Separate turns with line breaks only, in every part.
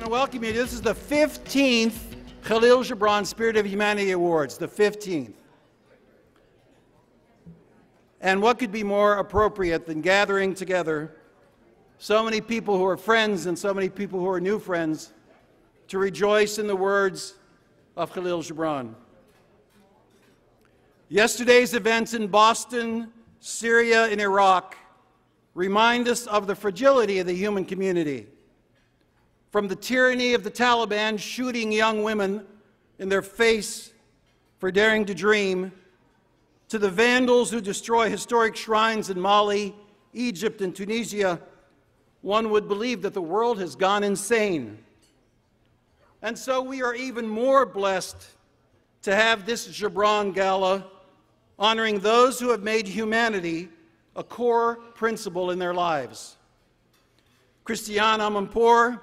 to welcome you. This is the 15th Kahlil Gibran Spirit of Humanity Awards, the 15th. And what could be more appropriate than gathering together so many people who are friends and so many people who are new friends to rejoice in the words of Kahlil Gibran. Yesterday's events in Boston, Syria, and Iraq remind us of the fragility of the human community. From the tyranny of the Taliban shooting young women in their face for daring to dream, to the vandals who destroy historic shrines in Mali, Egypt, and Tunisia, one would believe that the world has gone insane. And so we are even more blessed to have this Gibran Gala honoring those who have made humanity a core principle in their lives. Christiane Amanpour,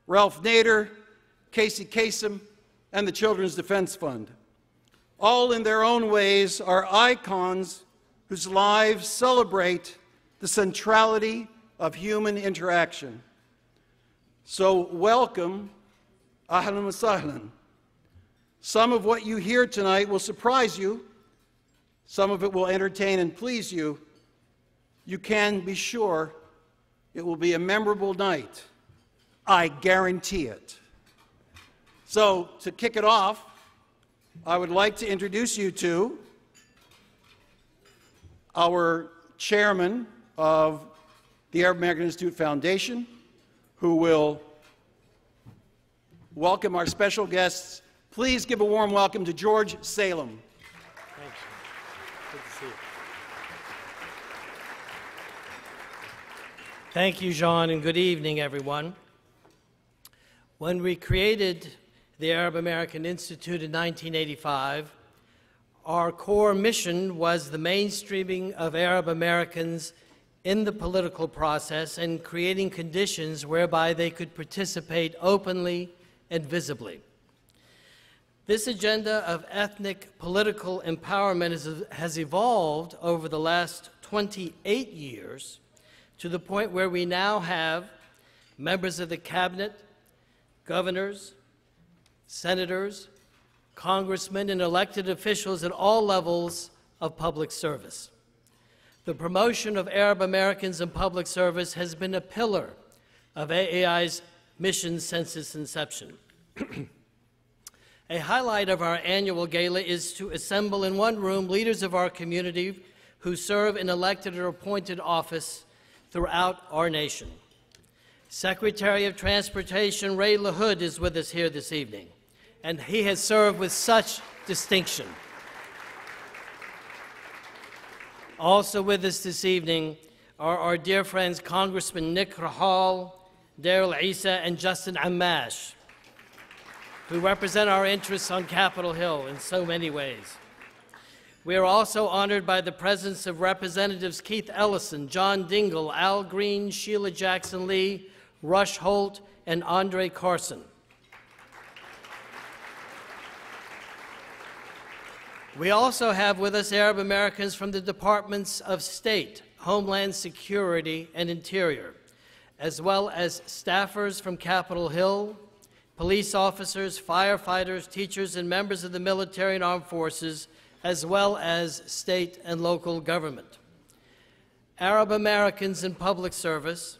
Ralph Nader, Casey Kasem, and the Children's Defense Fund. All in their own ways are icons whose lives celebrate the centrality of human interaction. So welcome, ahlan wa sahlan. Some of what you hear tonight will surprise you. Some of it will entertain and please you. You can be sure it will be a memorable night. I guarantee it. So, to kick it off, I would like to introduce you to our chairman of the Arab American Institute Foundation, who will welcome our special guests. Please give a warm welcome to George Salem.
Thanks. Good to see you. Thank you, Jean, and good evening, everyone. When we created the Arab American Institute in 1985, our core mission was the mainstreaming of Arab Americans in the political process and creating conditions whereby they could participate openly and visibly. This agenda of ethnic political empowerment has evolved over the last 28 years to the point where we now have members of the cabinet, governors, senators, congressmen, and elected officials at all levels of public service. The promotion of Arab Americans in public service has been a pillar of AAI's mission since its inception. A highlight of our annual gala is to assemble in one room leaders of our community who serve in elected or appointed office throughout our nation. Secretary of Transportation Ray LaHood is with us here this evening, and he has served with such distinction. Also with us this evening are our dear friends Congressman Nick Rahal, Daryl Issa, and Justin Amash, who represent our interests on Capitol Hill in so many ways. We are also honored by the presence of Representatives Keith Ellison, John Dingell, Al Green, Sheila Jackson Lee, Rush Holt, and Andre Carson. We also have with us Arab Americans from the Departments of State, Homeland Security, and Interior, as well as staffers from Capitol Hill, police officers, firefighters, teachers, and members of the military and armed forces, as well as state and local government. Arab Americans in public service,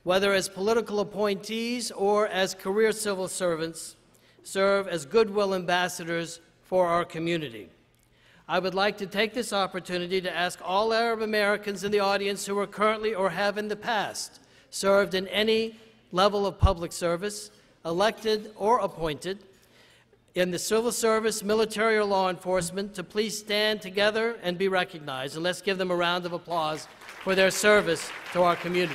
whether as political appointees or as career civil servants, serve as goodwill ambassadors for our community. I would like to take this opportunity to ask all Arab Americans in the audience who are currently or have in the past served in any level of public service, elected or appointed, in the civil service, military, or law enforcement, to please stand together and be recognized. And let's give them a round of applause for their service to our community.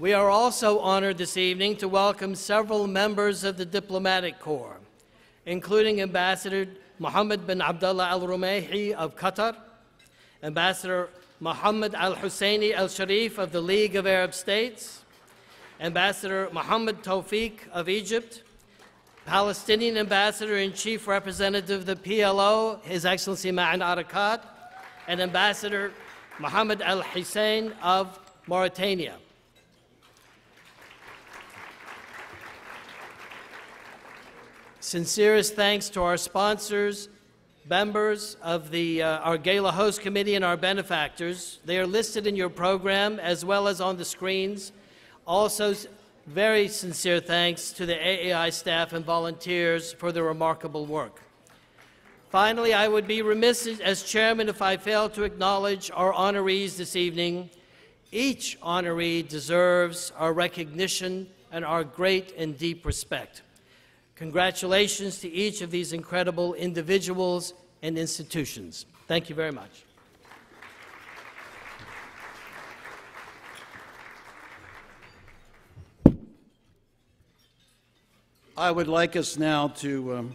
We are also honored this evening to welcome several members of the diplomatic corps, including Ambassador Mohammed bin Abdullah al-Rumaihi of Qatar, Ambassador Mohammed al-Husseini al-Sharif of the League of Arab States, Ambassador Mohammed Tawfiq of Egypt, Palestinian Ambassador and Chief Representative of the PLO, His Excellency Ma'an Arakat, and Ambassador Mohammed Al-Hussein of Mauritania. Sincerest thanks to our sponsors, members of our Gala Host Committee, and our benefactors. They are listed in your program as well as on the screens. Also, very sincere thanks to the AAI staff and volunteers for their remarkable work. Finally, I would be remiss as chairman if I failed to acknowledge our honorees this evening. Each honoree deserves our recognition and our great and deep respect. Congratulations to each of these incredible individuals and institutions. Thank you very much.
I would like us now to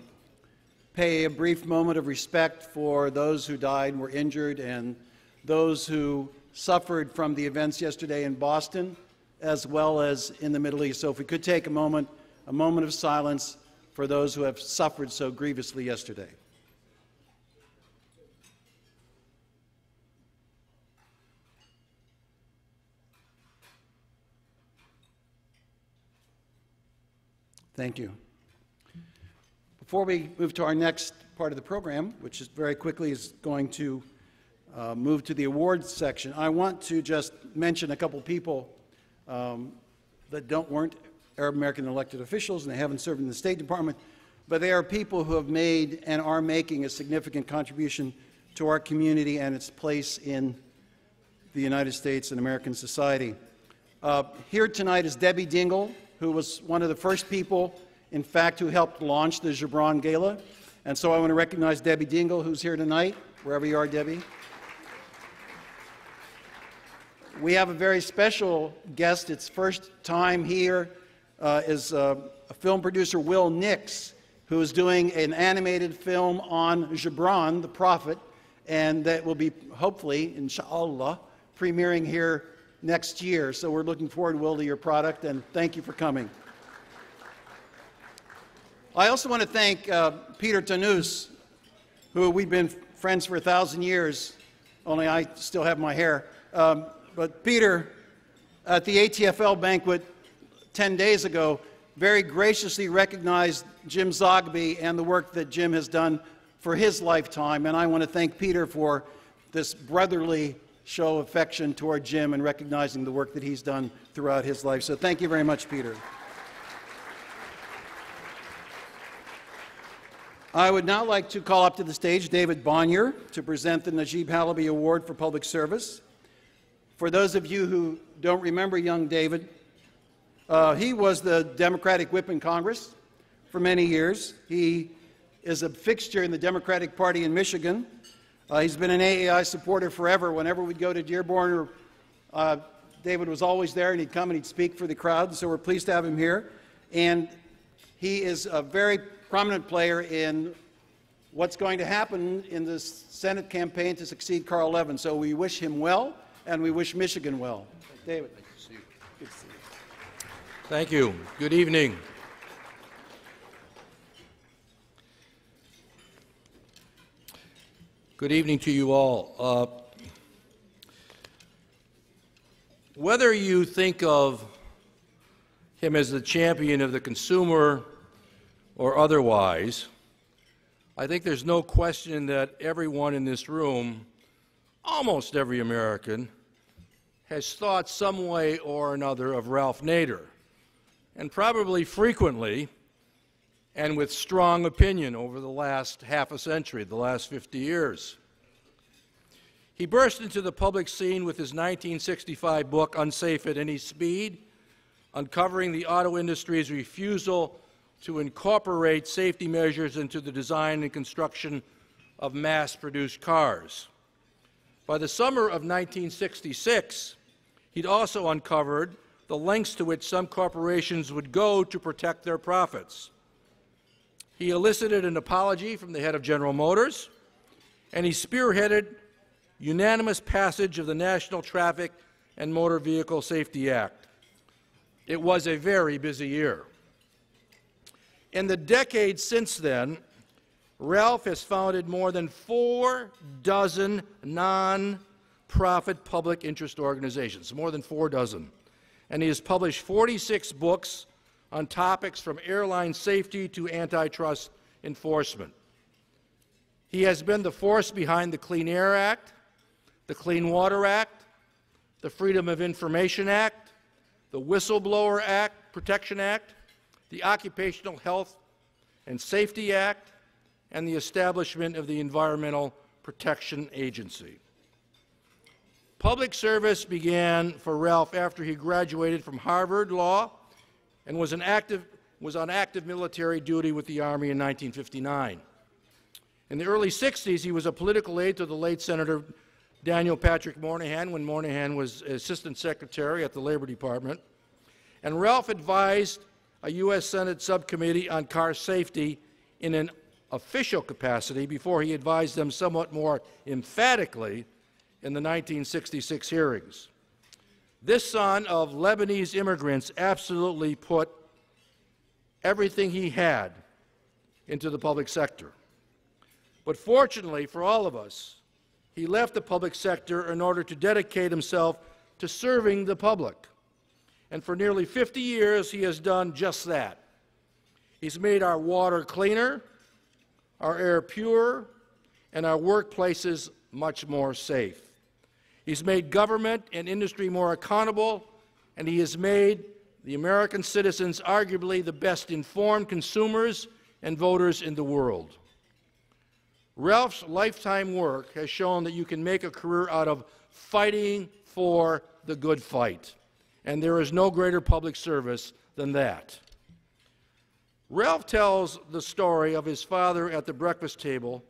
pay a brief moment of respect for those who died and were injured and those who suffered from the events yesterday in Boston as well as in the Middle East. So if we could take a moment of silence for those who have suffered so grievously yesterday. Thank you. Before we move to our next part of the program, which is very quickly is going to move to the awards section, I want to just mention a couple people that weren't Arab American elected officials and they haven't served in the State Department, but they are people who have made and are making a significant contribution to our community and its place in the United States and American society. Here tonight is Debbie Dingell, who was one of the first people, in fact, who helped launch the Gibran Gala. And so I want to recognize Debbie Dingell, who's here tonight, wherever you are, Debbie. We have a very special guest. It's first time here is a film producer, Will Nix, who is doing an animated film on Gibran, the prophet, and that will be hopefully, inshallah, premiering here next year. So we're looking forward, Will, to your product, and thank you for coming. I also want to thank Peter Tanous, who we've been friends for 1,000 years, only I still have my hair. But Peter, at the ATFL banquet 10 days ago, very graciously recognized Jim Zogby and the work that Jim has done for his lifetime. And I want to thank Peter for this brotherly show of affection toward Jim and recognizing the work that he's done throughout his life. So thank you very much, Peter. I would now like to call up to the stage David Bonnier to present the Najib Halaby Award for Public Service. For those of you who don't remember young David, he was the Democratic whip in Congress for many years. He is a fixture in the Democratic Party in Michigan. He's been an AAI supporter forever. Whenever we'd go to Dearborn, David was always there, and he'd come and he'd speak for the crowd, so we're pleased to have him here. And he is a very prominent player in what's going to happen in the Senate campaign to succeed Carl Levin. So we wish him well, and we wish Michigan well. David. Good to see you. Good to see you.
Thank you. Good evening. Good evening to you all. Whether you think of him as the champion of the consumer or otherwise, I think there's no question that everyone in this room, almost every American, has thought some way or another of Ralph Nader, and probably frequently and with strong opinion over the last half a century, the last 50 years. He burst into the public scene with his 1965 book, Unsafe at Any Speed, uncovering the auto industry's refusal to incorporate safety measures into the design and construction of mass-produced cars. By the summer of 1966, he'd also uncovered the lengths to which some corporations would go to protect their profits. He elicited an apology from the head of General Motors, and he spearheaded unanimous passage of the National Traffic and Motor Vehicle Safety Act. It was a very busy year. In the decades since then, Ralph has founded more than 4 dozen non-profit public interest organizations, more than 4 dozen. And he has published 46 books on topics from airline safety to antitrust enforcement. He has been the force behind the Clean Air Act, the Clean Water Act, the Freedom of Information Act, the Whistleblower Act, Protection Act, the Occupational Health and Safety Act, and the establishment of the Environmental Protection Agency. Public service began for Ralph after he graduated from Harvard Law and was on active military duty with the Army in 1959. In the early 60s, he was a political aide to the late Senator Daniel Patrick Moynihan when Moynihan was Assistant Secretary at the Labor Department. And Ralph advised a U.S. Senate subcommittee on car safety in an official capacity before he advised them somewhat more emphatically in the 1966 hearings. This son of Lebanese immigrants absolutely put everything he had into the public sector. But fortunately for all of us, he left the public sector in order to dedicate himself to serving the public. And for nearly 50 years, he has done just that. He's made our water cleaner, our air pure, and our workplaces much more safe. He's made government and industry more accountable, and he has made the American citizens arguably the best informed consumers and voters in the world. Ralph's lifetime work has shown that you can make a career out of fighting for the good fight, and there is no greater public service than that. Ralph tells the story of his father at the breakfast table,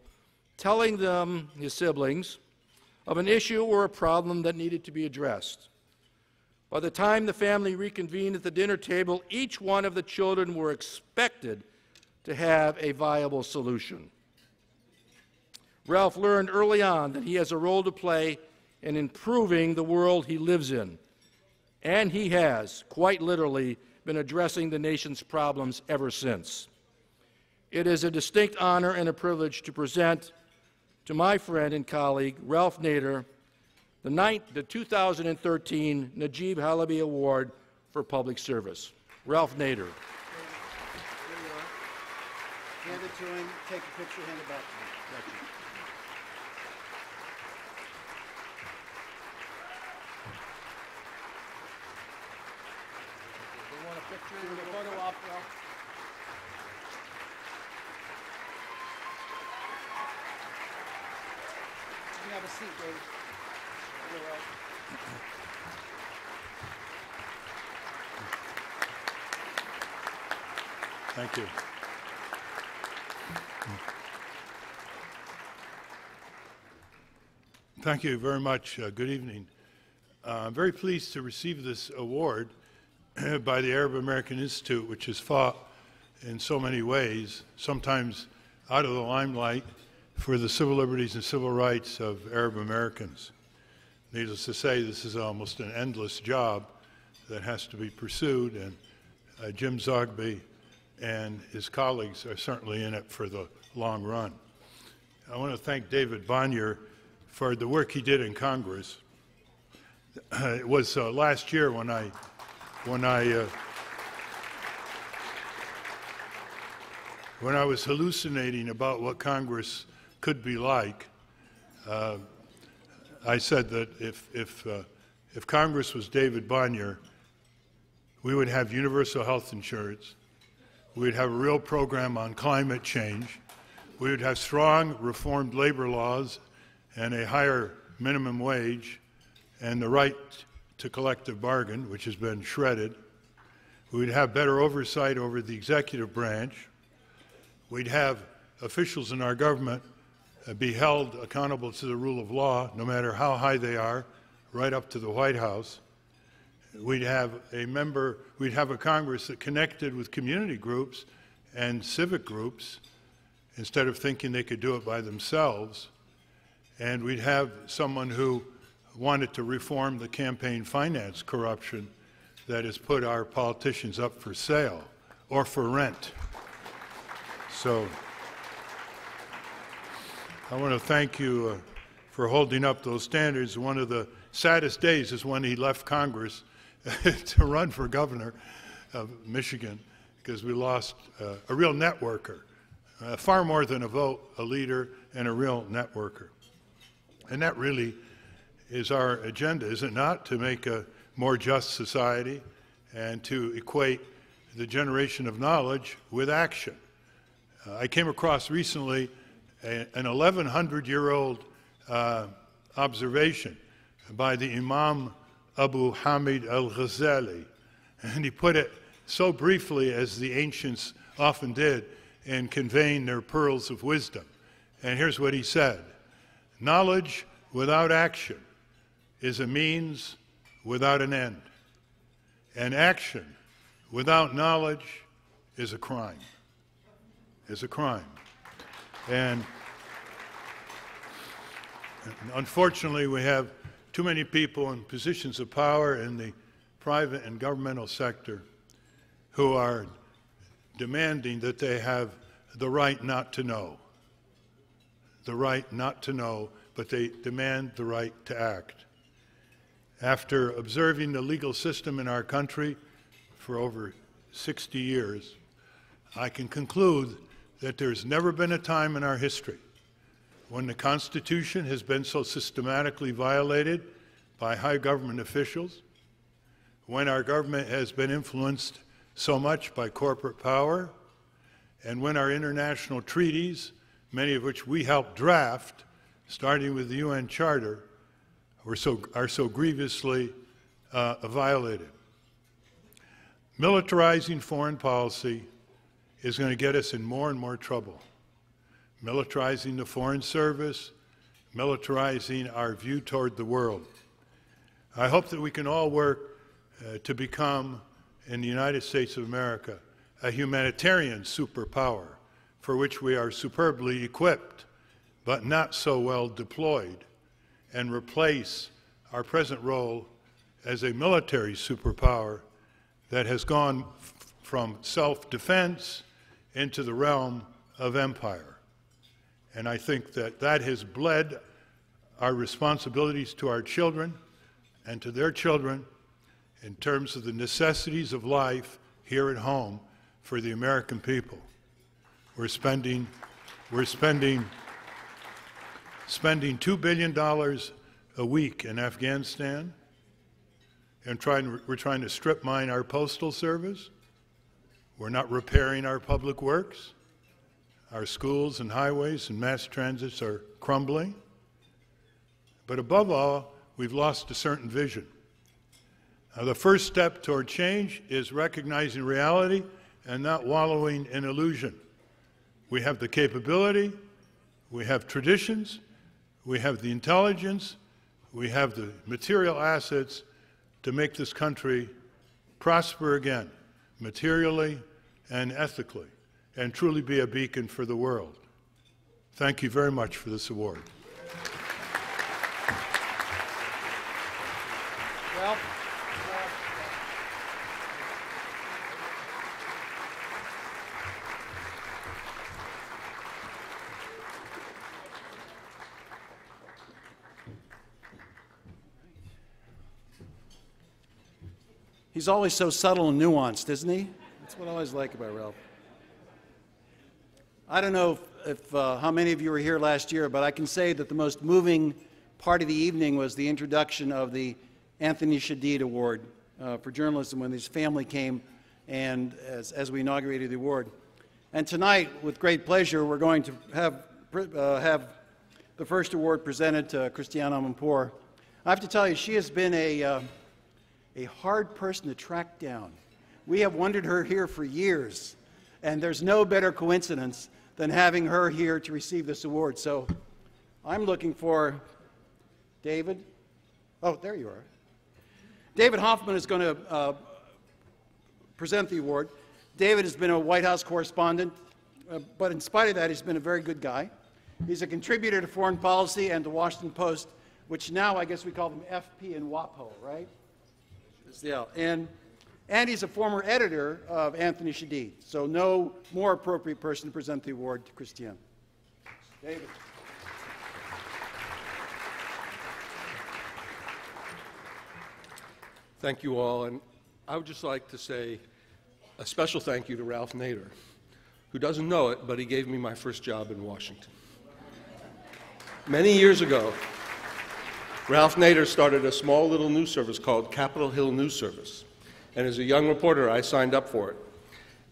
telling them, his siblings, of an issue or a problem that needed to be addressed. By the time the family reconvened at the dinner table, each one of the children were expected to have a viable solution. Ralph learned early on that he has a role to play in improving the world he lives in, and he has, quite literally, been addressing the nation's problems ever since. It is a distinct honor and a privilege to present to my friend and colleague, Ralph Nader, the 2013 Najib Halaby Award for Public Service. Ralph Nader.
Hand it to him, take a picture, hand it back to him.
Thank you. They want a picture
Do the photo op, Ralph. You can have a seat, Dave. Here, Ralph.
Thank you. Thank you very much. Good evening. I'm very pleased to receive this award by the Arab American Institute, which has fought in so many ways, sometimes out of the limelight, for the civil liberties and civil rights of Arab Americans. Needless to say, this is almost an endless job that has to be pursued, and Jim Zogby and his colleagues are certainly in it for the long run. I want to thank David Bonnier for the work he did in Congress. It was last year when I was hallucinating about what Congress could be like. I said that if Congress was David Bonnier, we would have universal health insurance, we would have a real program on climate change, we would have strong reformed labor laws and a higher minimum wage and the right to collective bargain, which has been shredded. We would have better oversight over the executive branch. We'd have officials in our government be held accountable to the rule of law, no matter how high they are, right up to the White House. We'd have a Congress that connected with community groups and civic groups instead of thinking they could do it by themselves. And we'd have someone who wanted to reform the campaign finance corruption that has put our politicians up for sale or for rent. So I want to thank you for holding up those standards. One of the saddest days is when he left Congress to run for governor of Michigan, because we lost a real networker, far more than a vote, a leader, and a real networker. And that really is our agenda, is it not? To make a more just society and to equate the generation of knowledge with action. I came across recently an 1,100-year-old observation by the Imam Abu Hamid al-Ghazali, and he put it so briefly as the ancients often did in conveying their pearls of wisdom. And here's what he said: knowledge without action is a means without an end, and action without knowledge is a crime. Is a crime. And unfortunately, we have too many people in positions of power in the private and governmental sector who are demanding that they have the right not to know. The right not to know, but they demand the right to act. After observing the legal system in our country for over 60 years, I can conclude that there's never been a time in our history when the Constitution has been so systematically violated by high government officials, when our government has been influenced so much by corporate power, and when our international treaties, many of which we helped draft, starting with the UN Charter, are so grievously violated. Militarizing foreign policy is going to get us in more and more trouble. Militarizing the Foreign Service, militarizing our view toward the world. I hope that we can all work to become, in the United States of America, a humanitarian superpower for which we are superbly equipped, but not so well deployed, and replace our present role as a military superpower that has gone from self-defense into the realm of empire. And I think that that has bled our responsibilities to our children and to their children in terms of the necessities of life here at home for the American people. We're spending $2 billion a week in Afghanistan, and we're trying to strip mine our postal service. We're not repairing our public works. Our schools and highways and mass transits are crumbling. But above all, we've lost a certain vision. Now, the first step toward change is recognizing reality and not wallowing in illusion. We have the capability, we have traditions, we have the intelligence, we have the material assets to make this country prosper again, materially and ethically, and truly be a beacon for the world. Thank you very much for this award.
Well, he's always so subtle and nuanced, isn't he? That's what I always like about Ralph. I don't know if how many of you were here last year, but I can say that the most moving part of the evening was the introduction of the Anthony Shadid Award for journalism, when his family came and as we inaugurated the award. And tonight, with great pleasure, we're going to have the first award presented to Christiane Amanpour. I have to tell you, she has been a hard person to track down. We have wanted her here for years, and there's no better coincidence than having her here to receive this award. So I'm looking for David. Oh, there you are. David Hoffman is going to present the award. David has been a White House correspondent, but in spite of that, he's been a very good guy. He's a contributor to Foreign Policy and the Washington Post, which now I guess we call them FP and WAPO, right? Yeah, and and he's a former editor of Anthony Shadid. So no more appropriate person to present the award to Christiane. David.
Thank you all, and I would just like to say a special thank you to Ralph Nader, who doesn't know it, but he gave me my first job in Washington. Many years ago, Ralph Nader started a small little news service called Capitol Hill News Service, and as a young reporter, I signed up for it.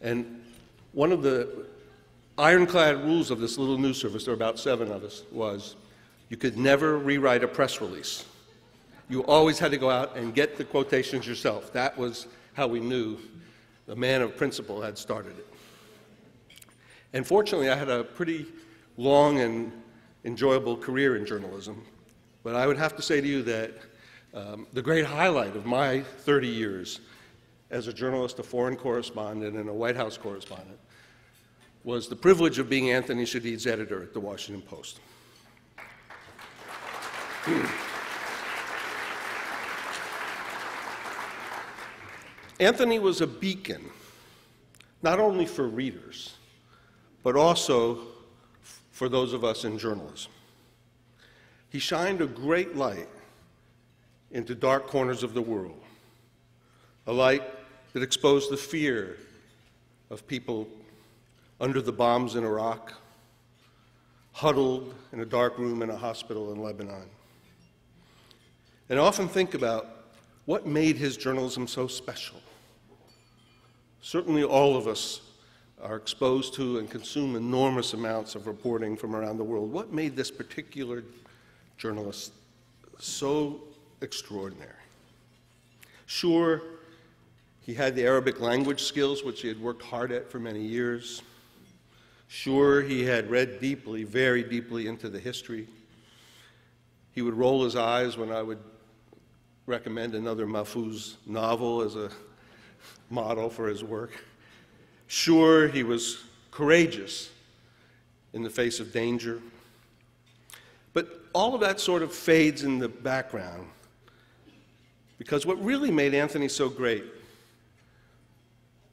And one of the ironclad rules of this little news service, there were about 7 of us, was you could never rewrite a press release. You always had to go out and get the quotations yourself. That was how we knew the man of principle had started it. And fortunately, I had a pretty long and enjoyable career in journalism. But I would have to say to you that the great highlight of my 30 years as a journalist, a foreign correspondent, and a White House correspondent was the privilege of being Anthony Shadid's editor at the Washington Post. Anthony was a beacon, not only for readers, but also for those of us in journalism. He shined a great light into dark corners of the world, a light that exposed the fear of people under the bombs in Iraq, huddled in a dark room in a hospital in Lebanon. And I often think about what made his journalism so special. Certainly all of us are exposed to and consume enormous amounts of reporting from around the world. What made this particular journalist so extraordinary? Sure, he had the Arabic language skills, which he had worked hard at for many years. Sure, he had read deeply, very deeply into the history. He would roll his eyes when I would recommend another Mahfouz novel as a model for his work. Sure, he was courageous in the face of danger. But all of that sort of fades in the background, because what really made Anthony so great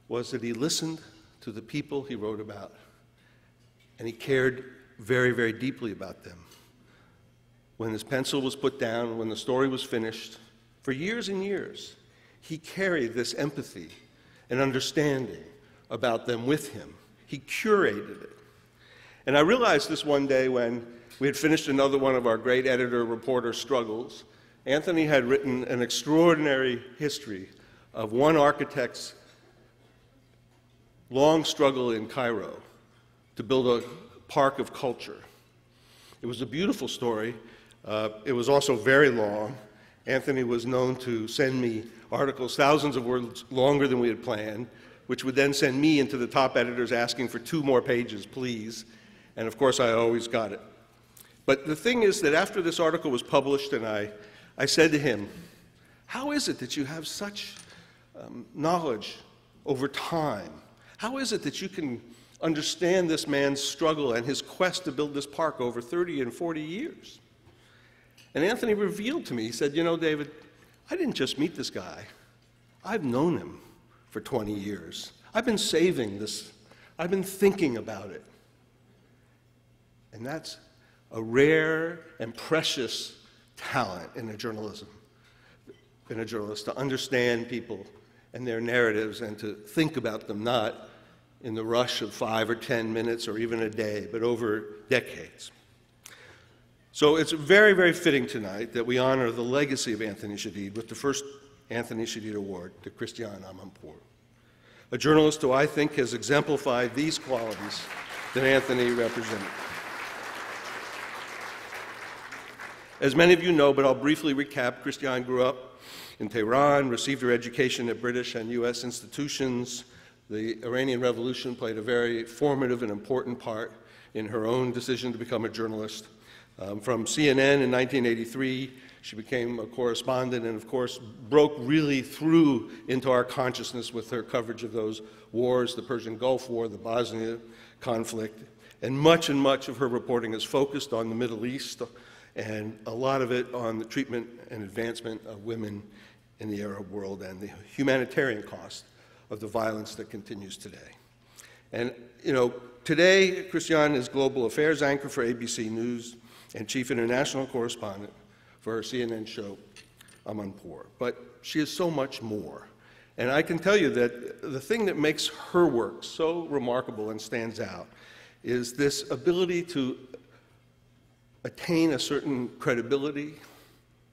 was that he listened to the people he wrote about, and he cared very, very deeply about them. When his pencil was put down, when the story was finished, for years and years, he carried this empathy and understanding about them with him. He curated it. And I realized this one day when we had finished another one of our great editor-reporter struggles. Anthony had written an extraordinary history of one architect's long struggle in Cairo to build a park of culture. It was a beautiful story. It was also very long. Anthony was known to send me articles thousands of words longer than we had planned, which would then send me into the top editors asking for 2 more pages, please. And of course, I always got it. But the thing is that after this article was published, and I said to him, how is it that you have such knowledge over time? How is it that you can understand this man's struggle and his quest to build this park over 30 and 40 years? And Anthony revealed to me, he said, you know, David, I didn't just meet this guy. I've known him for 20 years. I've been saving this. I've been thinking about it. And that's a rare and precious talent in a journalist, to understand people and their narratives and to think about them not in the rush of 5 or 10 minutes or even a day, but over decades. So it's very, very fitting tonight that we honor the legacy of Anthony Shadid with the first Anthony Shadid Award to Christiane Amanpour, a journalist who I think has exemplified these qualities that Anthony represented. As many of you know, but I'll briefly recap, Christiane grew up in Tehran, received her education at British and U.S. institutions. The Iranian Revolution played a very formative and important part in her own decision to become a journalist. From CNN in 1983, she became a correspondent and, of course, broke really through into our consciousness with her coverage of those wars, the Persian Gulf War, the Bosnia conflict. And much of her reporting is focused on the Middle East, and a lot of it on the treatment and advancement of women in the Arab world and the humanitarian cost of the violence that continues today. And, today, Christiane is global affairs anchor for ABC News and chief international correspondent for her CNN show, Amanpour. But she is so much more. And I can tell you that the thing that makes her work so remarkable and stands out is this ability to attain a certain credibility,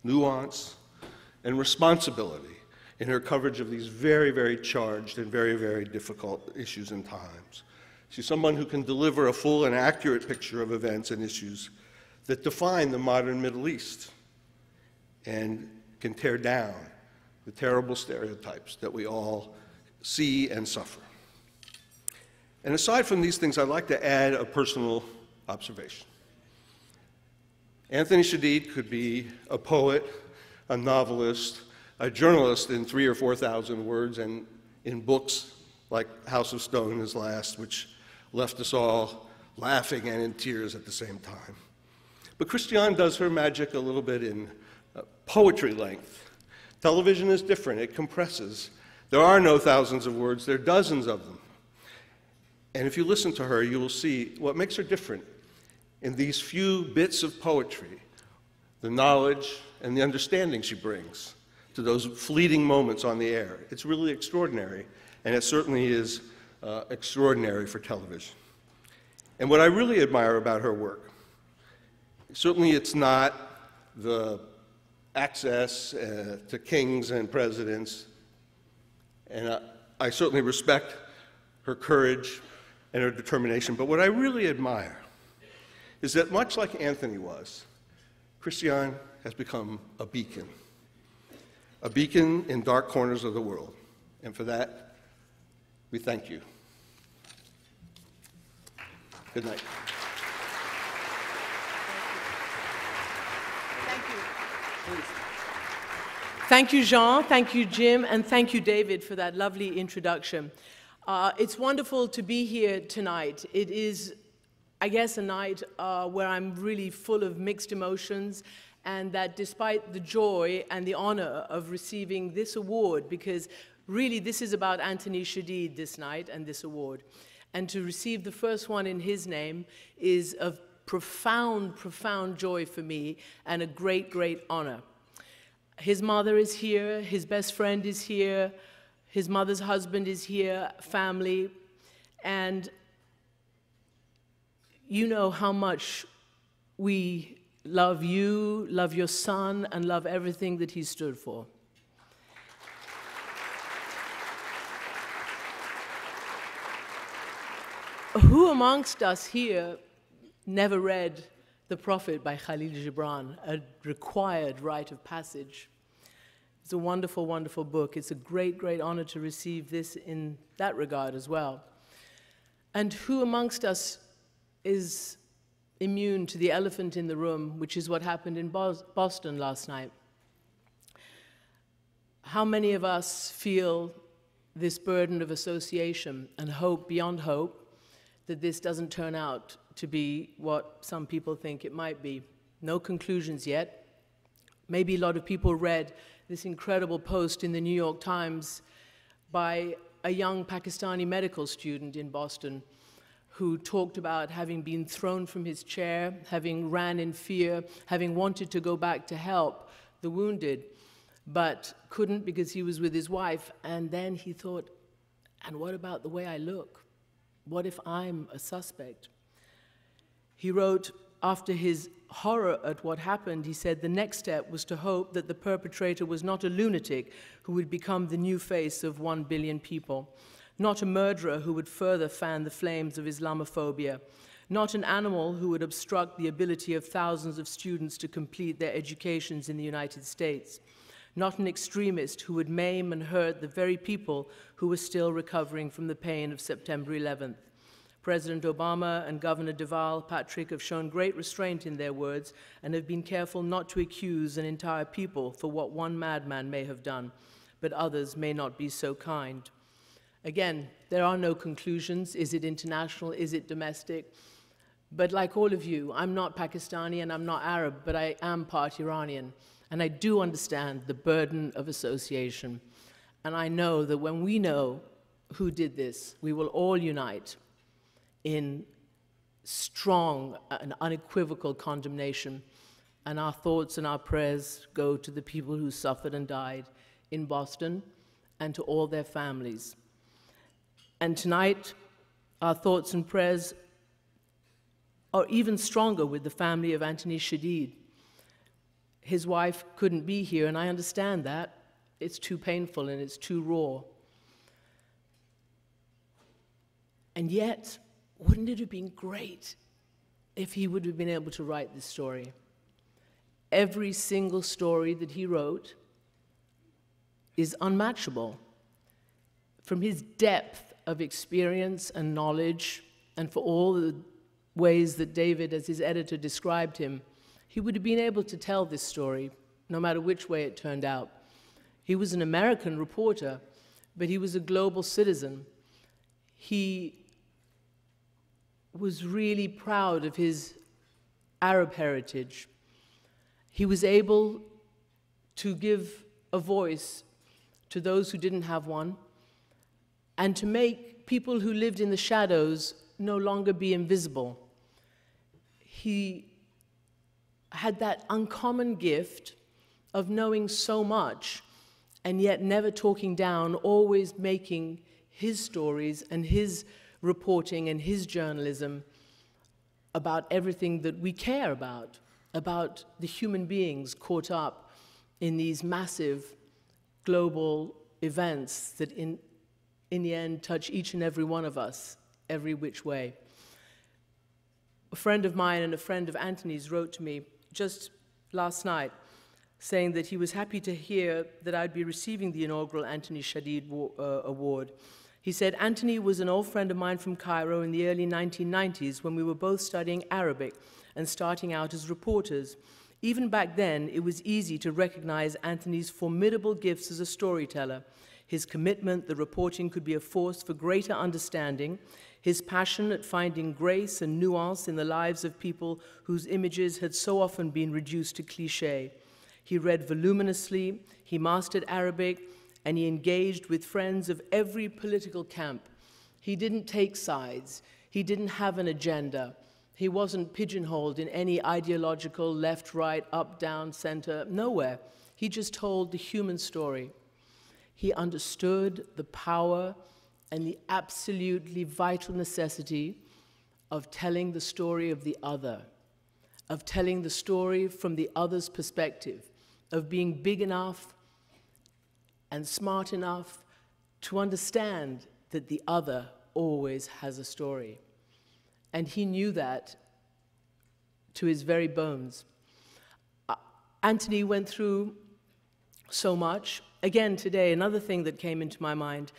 nuance, and responsibility in her coverage of these very, very charged and very, very difficult issues and times. She's someone who can deliver a full and accurate picture of events and issues that define the modern Middle East and can tear down the terrible stereotypes that we all see and suffer. And aside from these things, I'd like to add a personal observation. Anthony Shadid could be a poet, a novelist, a journalist in 3,000 or 4,000 words, and in books like House of Stone, his last, which left us all laughing and in tears at the same time. But Christiane does her magic a little bit in poetry length. Television is different. It compresses. There are no thousands of words. There are dozens of them. And if you listen to her, you will see what makes her different in these few bits of poetry, the knowledge and the understanding she brings to those fleeting moments on the air. It's really extraordinary, and it certainly is extraordinary for television. And what I really admire about her work, certainly it's not the access to kings and presidents, and I certainly respect her courage and her determination, but what I really admire is that much like Anthony was, Christiane has become a beacon in dark corners of the world, and for that, we thank you. Good night.
Thank you, Jean. Thank you, Jim. And thank you, David, for that lovely introduction. It's wonderful to be here tonight. It is, I guess, a night where I'm really full of mixed emotions, and that despite the joy and the honor of receiving this award, because really this is about Anthony Shadid this night and this award, and to receive the first one in his name is of profound, profound joy for me and a great, great honor. His mother is here, his best friend is here, his mother's husband is here, family, and you know how much we love you, love your son, and love everything that he stood for. Who amongst us here never read The Prophet by Kahlil Gibran, a required rite of passage? It's a wonderful, wonderful book. It's a great, great honor to receive this in that regard as well. And who amongst us is immune to the elephant in the room, which is what happened in Boston last night? How many of us feel this burden of association and hope beyond hope that this doesn't turn out to be what some people think it might be? No conclusions yet. Maybe a lot of people read this incredible post in the New York Times by a young Pakistani medical student in Boston who talked about having been thrown from his chair, having ran in fear, having wanted to go back to help the wounded, but couldn't because he was with his wife. And then he thought, and what about the way I look? What if I'm a suspect? He wrote, after his horror at what happened, he said the next step was to hope that the perpetrator was not a lunatic who would become the new face of 1 billion people, not a murderer who would further fan the flames of Islamophobia, not an animal who would obstruct the ability of thousands of students to complete their educations in the United States, not an extremist who would maim and hurt the very people who were still recovering from the pain of September 11th. President Obama and Governor Deval Patrick have shown great restraint in their words and have been careful not to accuse an entire people for what one madman may have done, but others may not be so kind. Again, there are no conclusions. Is it international? Is it domestic? But like all of you, I'm not Pakistani and I'm not Arab, but I am part Iranian. And I do understand the burden of association. And I know that when we know who did this, we will all unite in strong and unequivocal condemnation. And our thoughts and our prayers go to the people who suffered and died in Boston and to all their families. And tonight, our thoughts and prayers are even stronger with the family of Anthony Shadid. His wife couldn't be here, and I understand that. It's too painful and it's too raw. And yet, wouldn't it have been great if he would have been able to write this story? Every single story that he wrote is unmatchable. From his depth of experience and knowledge, and for all the ways that David, as his editor, described him, he would have been able to tell this story, no matter which way it turned out. He was an American reporter, but he was a global citizen. He was really proud of his Arab heritage. He was able to give a voice to those who didn't have one, and to make people who lived in the shadows no longer be invisible. He had that uncommon gift of knowing so much and yet never talking down, always making his stories and his reporting and his journalism about everything that we care about the human beings caught up in these massive global events that in the end touch each and every one of us, every which way. A friend of mine and a friend of Anthony's wrote to me just last night saying that he was happy to hear that I'd be receiving the inaugural Anthony Shadid Award. He said, Anthony was an old friend of mine from Cairo in the early 1990s when we were both studying Arabic and starting out as reporters. Even back then, it was easy to recognize Anthony's formidable gifts as a storyteller, his commitment that reporting could be a force for greater understanding, his passion at finding grace and nuance in the lives of people whose images had so often been reduced to cliché. He read voluminously, he mastered Arabic, and he engaged with friends of every political camp. He didn't take sides. He didn't have an agenda. He wasn't pigeonholed in any ideological left, right, up, down, center, nowhere. He just told the human story. He understood the power and the absolutely vital necessity of telling the story of the other, of telling the story from the other's perspective, of being big enough and smart enough to understand that the other always has a story. And he knew that to his very bones. Anthony went through so much. Again, today, another thing that came into my mind,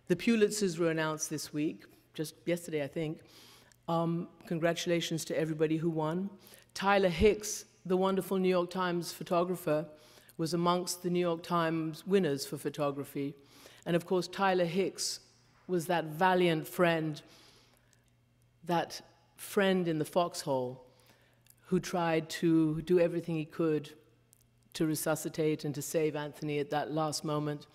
the Pulitzers were announced this week, just yesterday, I think. Congratulations to everybody who won. Tyler Hicks, the wonderful New York Times photographer, was amongst the New York Times winners for photography. And of course, Tyler Hicks was that valiant friend, that friend in the foxhole who tried to do everything he could to resuscitate and to save Anthony at that last moment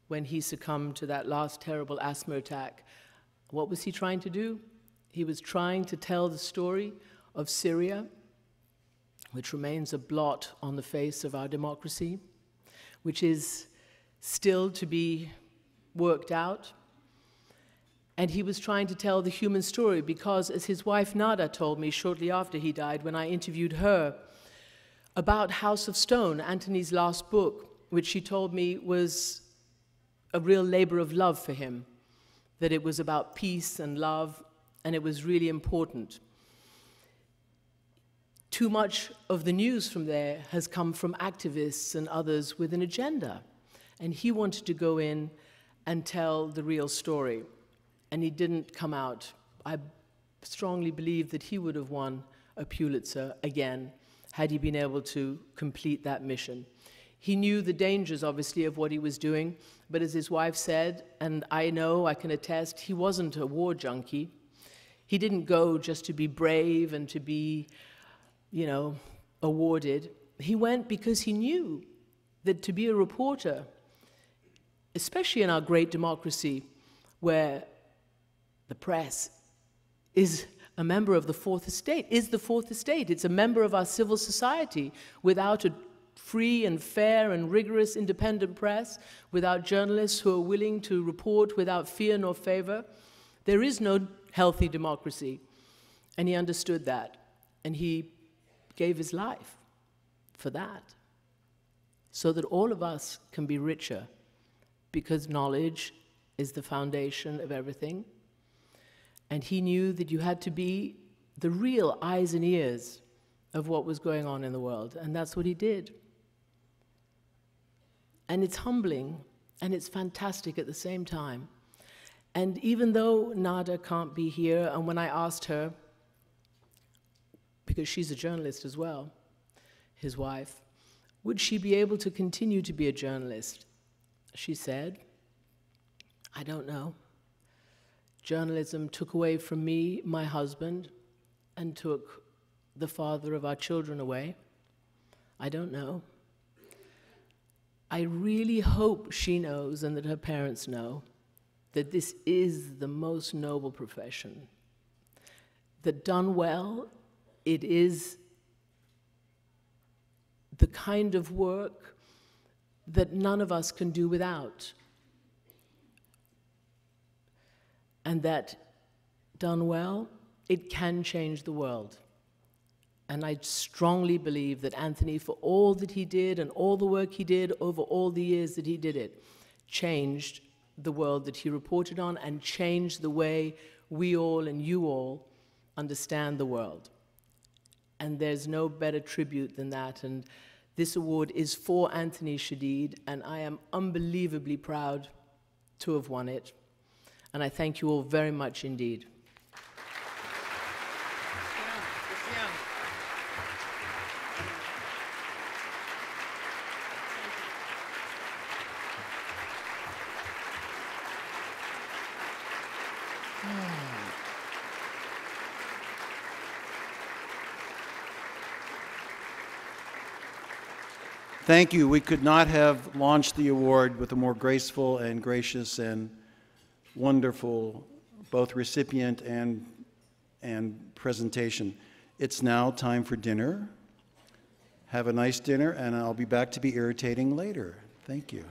when he succumbed to that last terrible asthma attack. What was he trying to do? He was trying to tell the story of Syria, which remains a blot on the face of our democracy, which is still to be worked out. And he was trying to tell the human story because, as his wife Nada told me shortly after he died, when I interviewed her about House of Stone, Anthony's last book, which she told me was a real labor of love for him, that it was about peace and love, and it was really important. Too much of the news from there has come from activists and others with an agenda, and he wanted to go in and tell the real story. And he didn't come out. I strongly believe that he would have won a Pulitzer again had he been able to complete that mission. He knew the dangers, obviously, of what he was doing, but as his wife said, and I know, I can attest, he wasn't a war junkie. He didn't go just to be brave and to be, awarded. He went because he knew that to be a reporter, especially in our great democracy, where the press is a member of the Fourth Estate, It's a member of our civil society. Without a free and fair and rigorous independent press, without journalists who are willing to report without fear nor favor, there is no healthy democracy. And he understood that, and he gave his life for that, so that all of us can be richer, because knowledge is the foundation of everything. And he knew that you had to be the real eyes and ears of what was going on in the world, and that's what he did. And it's humbling, and it's fantastic at the same time. And even though Nada can't be here, and when I asked her, because she's a journalist as well, his wife, would she be able to continue to be a journalist? She said, I don't know. Journalism took away from me my husband and took the father of our children away. I don't know. I really hope she knows, and that her parents know, that this is the most noble profession. That done well, it is the kind of work that none of us can do without. And that, done well, it can change the world. And I strongly believe that Anthony, for all that he did and all the work he did over all the years that he did it, changed the world that he reported on and changed the way we all and you all understand the world. And there's no better tribute than that. And this award is for Anthony Shadid, and I am unbelievably proud to have won it. And I thank you all very much indeed.
Thank you. We could not have launched the award with a more graceful and gracious and wonderful both recipient and presentation. It's now time for dinner. Have a nice dinner, and I'll be back to be irritating later. Thank you.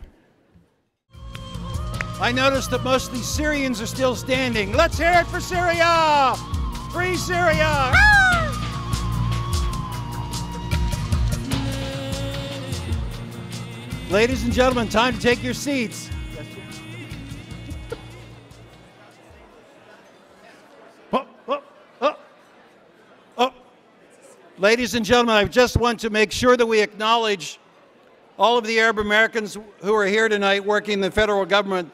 I noticed that most of these Syrians are still standing. Let's hear it for Syria! Free Syria! Ladies and gentlemen, time to take your seats. Ladies and gentlemen, I just want to make sure that we acknowledge all of the Arab Americans who are here tonight working in the federal government.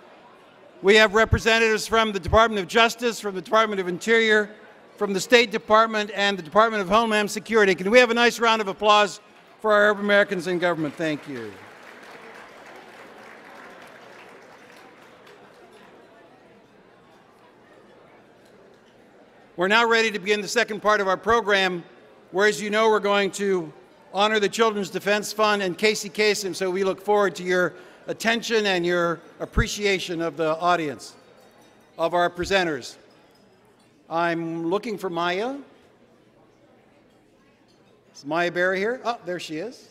We have representatives from the Department of Justice, from the Department of Interior, from the State Department, and the Department of Homeland Security. Can we have a nice round of applause for our Arab Americans in government? Thank you. We're now ready to begin the second part of our program, where, as you know, we're going to honor the Children's Defense Fund and Casey Kasem, so we look forward to your attention and your appreciation of the audience, of our presenters. I'm looking for Maya. Is Maya Berry here? Oh, there she is.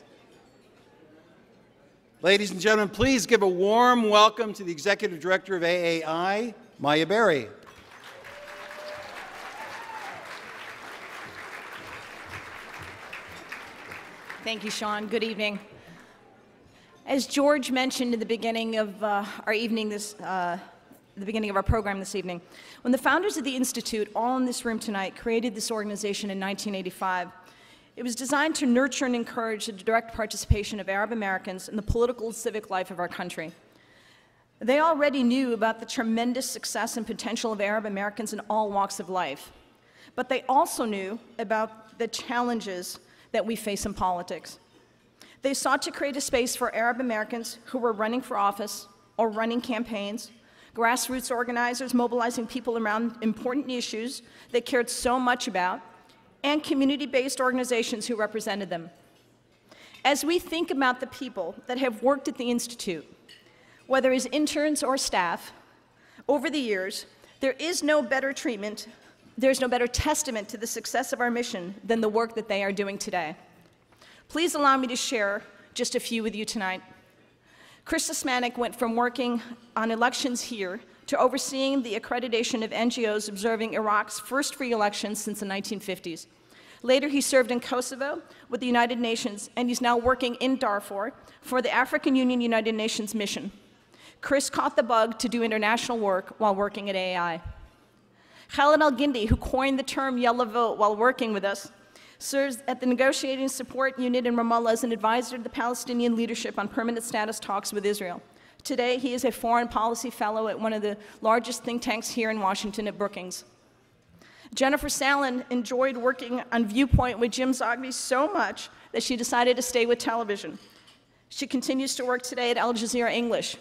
Ladies and gentlemen, please give a warm welcome to the Executive Director of AAI, Maya Berry.
Thank you, Sean. Good evening. As George mentioned in the beginning of our evening, the beginning of our program this evening, when the founders of the Institute, all in this room tonight, created this organization in 1985, it was designed to nurture and encourage the direct participation of Arab Americans in the political and civic life of our country. They already knew about the tremendous success and potential of Arab Americans in all walks of life, but they also knew about the challenges that we face in politics. They sought to create a space for Arab Americans who were running for office or running campaigns, grassroots organizers mobilizing people around important issues they cared so much about, and community-based organizations who represented them. As we think about the people that have worked at the Institute, whether as interns or staff, over the years, there is no better treatment, there's no better testament to the success of our mission than the work that they are doing today. Please allow me to share just a few with you tonight. Chris Osmanek went from working on elections here to overseeing the accreditation of NGOs observing Iraq's first free elections since the 1950s. Later, he served in Kosovo with the United Nations, and he's now working in Darfur for the African Union United Nations mission. Chris caught the bug to do international work while working at AI. Khalid Al-Gindi, who coined the term yellow vote while working with us, serves at the Negotiating Support Unit in Ramallah as an advisor to the Palestinian leadership on permanent status talks with Israel. Today, he is a foreign policy fellow at one of the largest think tanks here in Washington at Brookings. Jennifer Sallin enjoyed working on Viewpoint with Jim Zogby so much that she decided to stay with television. She continues to work today at Al Jazeera English.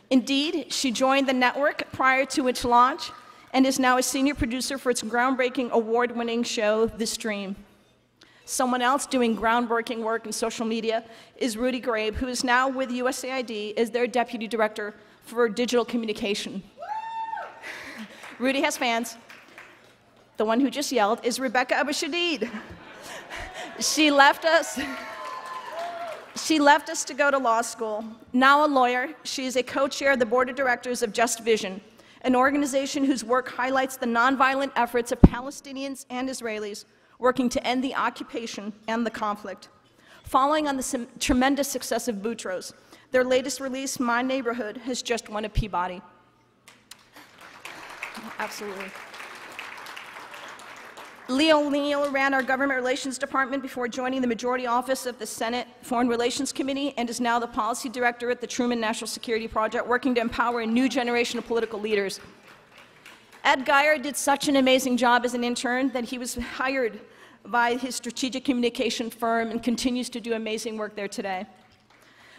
Indeed, she joined the network prior to its launch and is now a senior producer for its groundbreaking award-winning show, The Stream. Someone else doing groundbreaking work in social media is Rudy Grabe, who is now with USAID as their deputy director for digital communication. Rudy has fans. The one who just yelled is Rebecca Abu-Shadid. She left us to go to law school. Now a lawyer, she is a co-chair of the board of directors of Just Vision, an organization whose work highlights the nonviolent efforts of Palestinians and Israelis working to end the occupation and the conflict. Following on the tremendous success of Boutros, their latest release, My Neighborhood, has just won a Peabody. Absolutely. Leo O'Neill ran our government relations department before joining the majority office of the Senate Foreign Relations Committee and is now the policy director at the Truman National Security Project, working to empower a new generation of political leaders. Ed Geyer did such an amazing job as an intern that he was hired by his strategic communication firm and continues to do amazing work there today.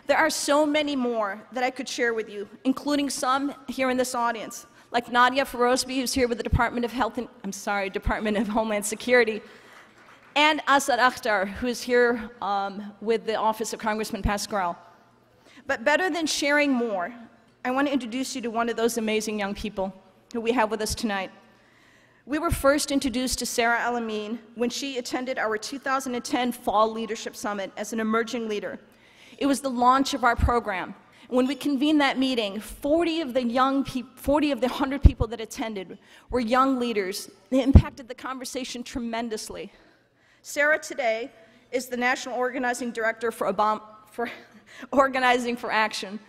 There are so many more that I could share with you, including some here in this audience, like Nadia Ferozbi, who's here with the Department of Homeland Security, and Asad Akhtar, who is here with the Office of Congressman Pascrell. But better than sharing more, I want to introduce you to one of those amazing young people who we have with us tonight. We were first introduced to Sarah Al-Amin when she attended our 2010 Fall Leadership Summit as an emerging leader. It was the launch of our program. When we convened that meeting, 40 of the 100 people that attended were young leaders. They impacted the conversation tremendously. Sarah today is the National Organizing Director for Organizing for Action.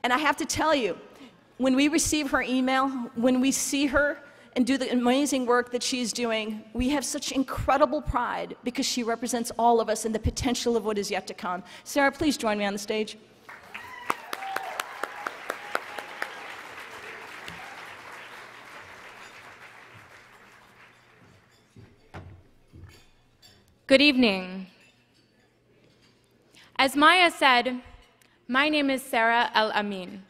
And I have to tell you, when we receive her email, when we see her and do the amazing work that she's doing, we have such incredible pride because she represents all of us and the potential of what is yet to come. Sarah, please join me on the stage.
Good evening. As Maya said, my name is Sarah Al-Amin.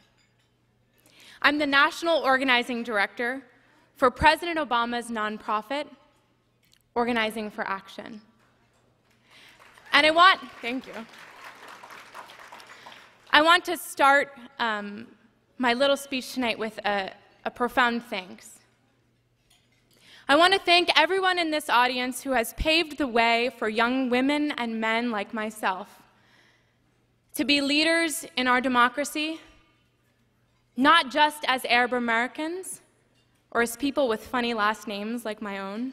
I'm the National Organizing Director for President Obama's nonprofit, Organizing for Action. And thank you. I want to start my little speech tonight with a profound thanks. I want to thank everyone in this audience who has paved the way for young women and men like myself to be leaders in our democracy, not just as Arab Americans or as people with funny last names like my own,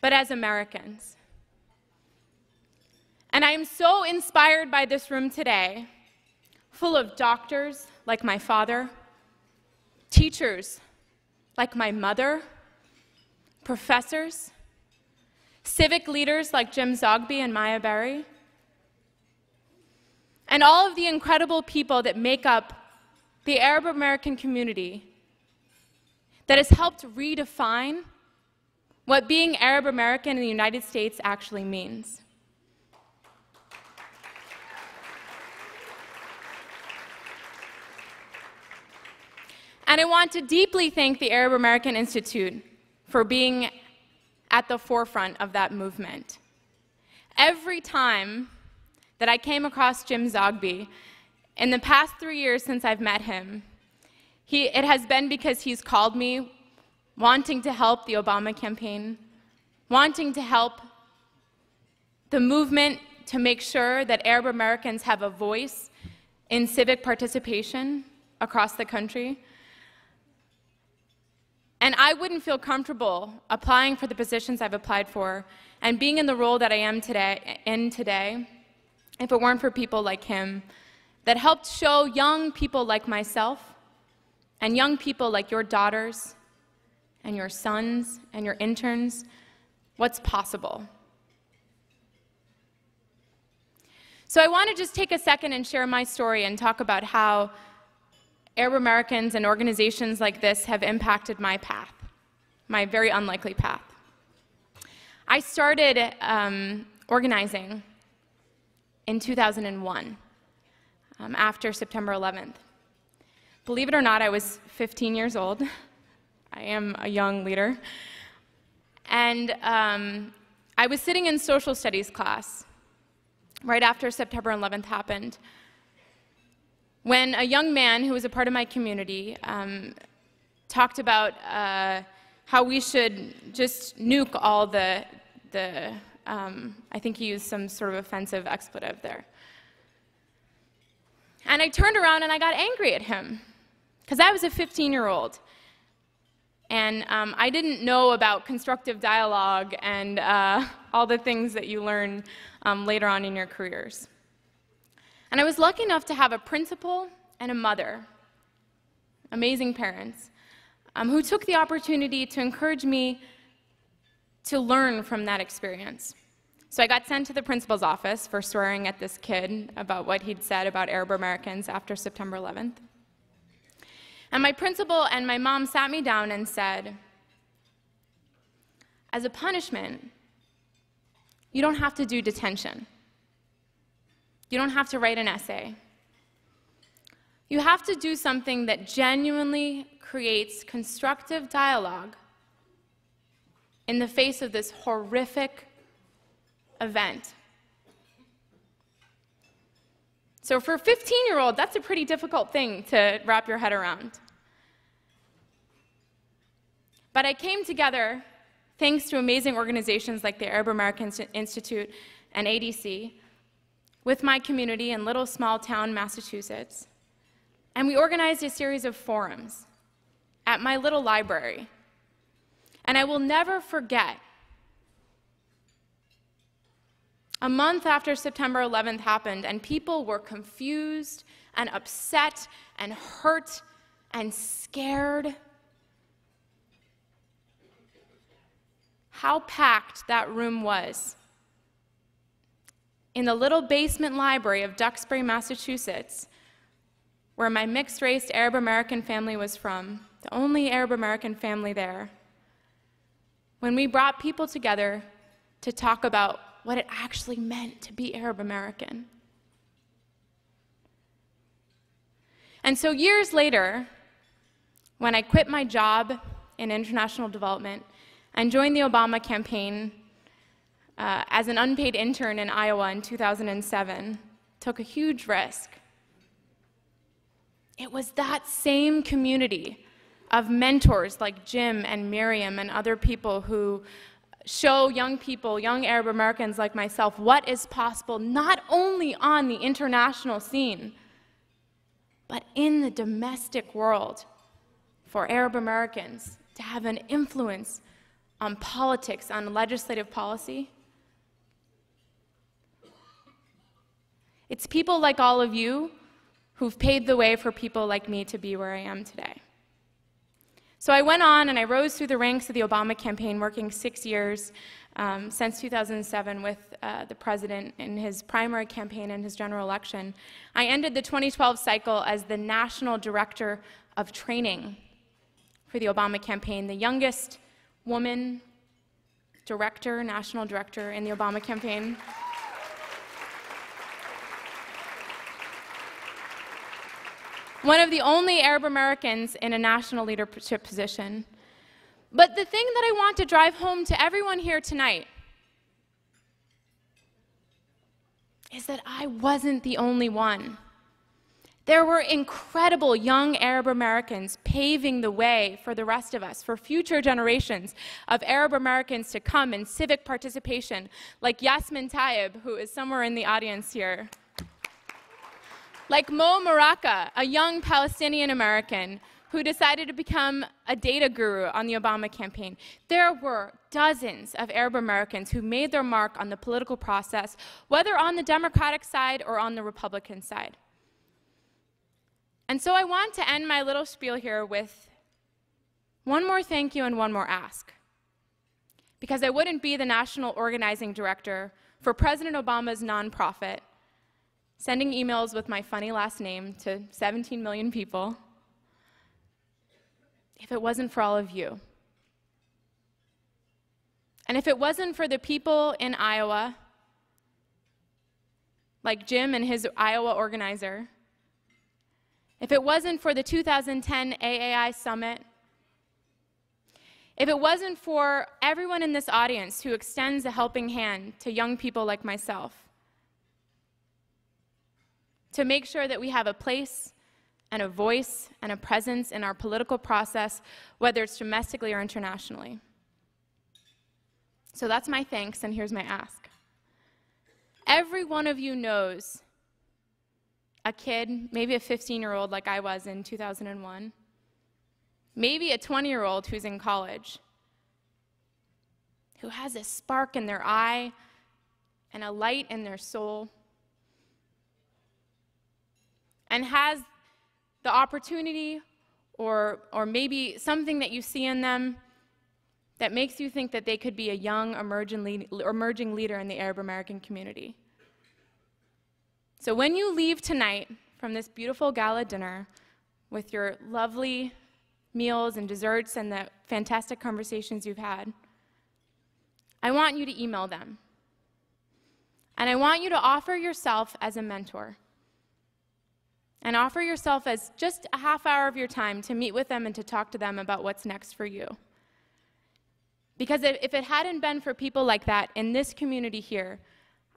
but as Americans. And I am so inspired by this room today, full of doctors like my father, teachers like my mother, professors, civic leaders like Jim Zogby and Maya Berry, and all of the incredible people that make up the Arab American community that has helped redefine what being Arab American in the United States actually means. And I want to deeply thank the Arab American Institute for being at the forefront of that movement. Every time that I came across Jim Zogby, in the past 3 years since I've met him, it has been because he's called me wanting to help the Obama campaign, wanting to help the movement to make sure that Arab Americans have a voice in civic participation across the country. And I wouldn't feel comfortable applying for the positions I've applied for and being in the role that I am today if it weren't for people like him that helped show young people like myself and young people like your daughters and your sons and your interns what's possible. So I want to just take a second and share my story and talk about how Arab Americans and organizations like this have impacted my path, my very unlikely path. I started organizing in 2001, after September 11th. Believe it or not, I was 15 years old. I am a young leader. And I was sitting in social studies class right after September 11th happened, when a young man who was a part of my community talked about how we should just nuke all the I think he used some sort of offensive expletive there. And I turned around and I got angry at him, because I was a 15-year-old. And I didn't know about constructive dialogue and all the things that you learn later on in your careers. And I was lucky enough to have a principal and a mother, amazing parents, who took the opportunity to encourage me to learn from that experience. So I got sent to the principal's office for swearing at this kid about what he'd said about Arab Americans after September 11th. And my principal and my mom sat me down and said, as a punishment, you don't have to do detention. You don't have to write an essay. You have to do something that genuinely creates constructive dialogue in the face of this horrific event. So for a 15-year-old, that's a pretty difficult thing to wrap your head around. But I came together, thanks to amazing organizations like the Arab American Institute and ADC, with my community in little small town Massachusetts, and we organized a series of forums at my little library. And I will never forget, a month after September 11th happened, and people were confused and upset and hurt and scared, how packed that room was in the little basement library of Duxbury, Massachusetts, where my mixed-race Arab American family was from, the only Arab American family there, when we brought people together to talk about what it actually meant to be Arab American. And so years later, when I quit my job in international development and joined the Obama campaign as an unpaid intern in Iowa in 2007, took a huge risk. It was that same community of mentors like Jim and Miriam and other people who show young people, young Arab Americans like myself, what is possible not only on the international scene, but in the domestic world for Arab Americans to have an influence on politics, on legislative policy. It's people like all of you who've paved the way for people like me to be where I am today. So I went on and I rose through the ranks of the Obama campaign, working 6 years since 2007 with the president in his primary campaign and his general election. I ended the 2012 cycle as the National Director of Training for the Obama campaign, the youngest woman director, national director in the Obama campaign. One of the only Arab Americans in a national leadership position. But the thing that I want to drive home to everyone here tonight is that I wasn't the only one. There were incredible young Arab Americans paving the way for the rest of us, for future generations of Arab Americans to come in civic participation, like Yasmin Tayyib, who is somewhere in the audience here. Like Mo Maraka, a young Palestinian American who decided to become a data guru on the Obama campaign. There were dozens of Arab Americans who made their mark on the political process, whether on the Democratic side or on the Republican side. And so I want to end my little spiel here with one more thank you and one more ask. Because I wouldn't be the national organizing director for President Obama's nonprofit, sending emails with my funny last name to 17 million people, if it wasn't for all of you. And if it wasn't for the people in Iowa, like Jim and his Iowa organizer, if it wasn't for the 2010 AAI Summit, if it wasn't for everyone in this audience who extends a helping hand to young people like myself, to make sure that we have a place and a voice and a presence in our political process, whether it's domestically or internationally. So that's my thanks, and here's my ask. Every one of you knows a kid, maybe a 15-year-old like I was in 2001, maybe a 20-year-old who's in college, who has a spark in their eye and a light in their soul, and has the opportunity or maybe something that you see in them that makes you think that they could be a young emerging leader in the Arab American community. So when you leave tonight from this beautiful gala dinner with your lovely meals and desserts and the fantastic conversations you've had, I want you to email them. And I want you to offer yourself as a mentor. And offer yourself as just a half hour of your time to meet with them and to talk to them about what's next for you. Because if it hadn't been for people like that in this community here,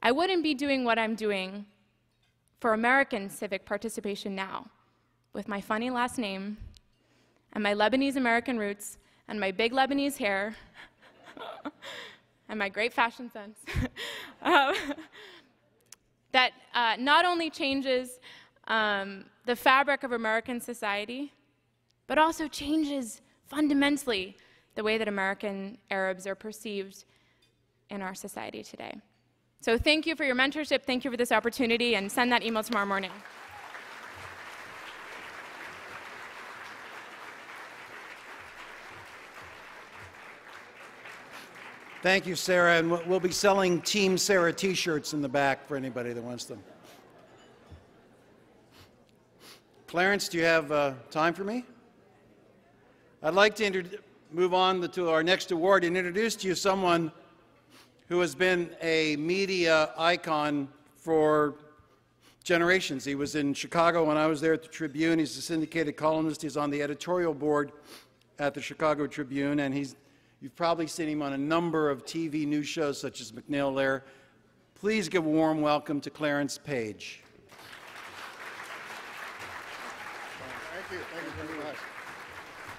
I wouldn't be doing what I'm doing for American civic participation now, with my funny last name, and my Lebanese American roots, and my big Lebanese hair, and my great fashion sense, that not only changes the fabric of American society, but also changes fundamentally the way that American Arabs are perceived in our society today. So thank you for your mentorship, thank you for this opportunity, and send that email tomorrow morning.
Thank you, Sarah, and we'll be selling Team Sarah t-shirts in the back for anybody that wants them. Clarence, do you have time for me? I'd like to move on to our next award and introduce to you someone who has been a media icon for generations. He was in Chicago when I was there at the Tribune. He's a syndicated columnist. He's on the editorial board at the Chicago Tribune, and you've probably seen him on a number of TV news shows such as McNeil Lehrer. Please give a warm welcome to Clarence Page.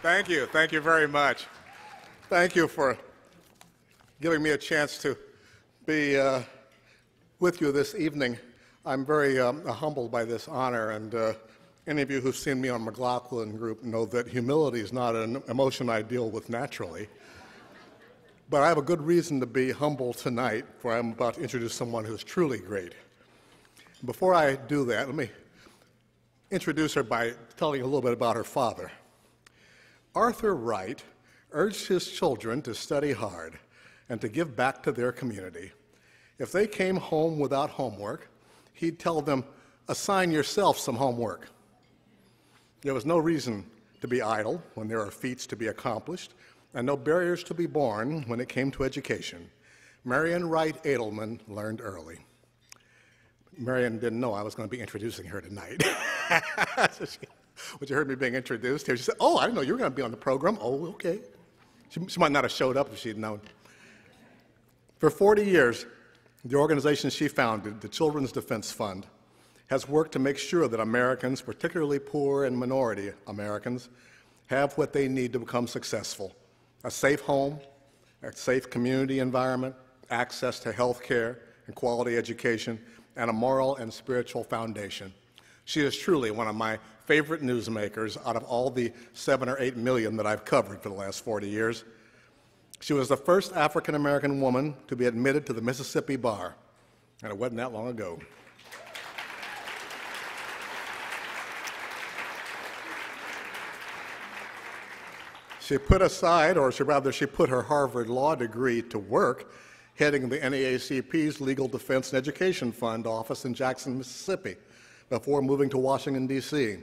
Thank you very much. Thank you very much. Thank you for giving me a chance to be with you this evening. I'm very humbled by this honor, and any of you who've seen me on McLaughlin Group know that humility is not an emotion I deal with naturally. But I have a good reason to be humble tonight, for I'm about to introduce someone who's truly great. Before I do that, let me introduce her by telling you a little bit about her father. Arthur Wright urged his children to study hard and to give back to their community. If they came home without homework, he'd tell them, assign yourself some homework. There was no reason to be idle when there are feats to be accomplished, and no barriers to be borne when it came to education. Marian Wright Edelman learned early. Marian didn't know I was going to be introducing her tonight. So when she heard me being introduced here, she said, oh, I didn't know you were going to be on the program. Oh, okay. She might not have showed up if she'd known. For 40 years, The organization she founded, the Children's Defense Fund, has worked to make sure that Americans, particularly poor and minority Americans, have what they need to become successful: a safe home, a safe community environment, access to health care and quality education, and a moral and spiritual foundation. She is truly one of my favorite newsmakers out of all the 7 or 8 million that I've covered for the last 40 years. She was the first African-American woman to be admitted to the Mississippi bar, and it wasn't that long ago. She put aside, or rather she put her Harvard Law degree to work heading the NAACP's Legal Defense and Education Fund office in Jackson, Mississippi, before moving to Washington, D.C.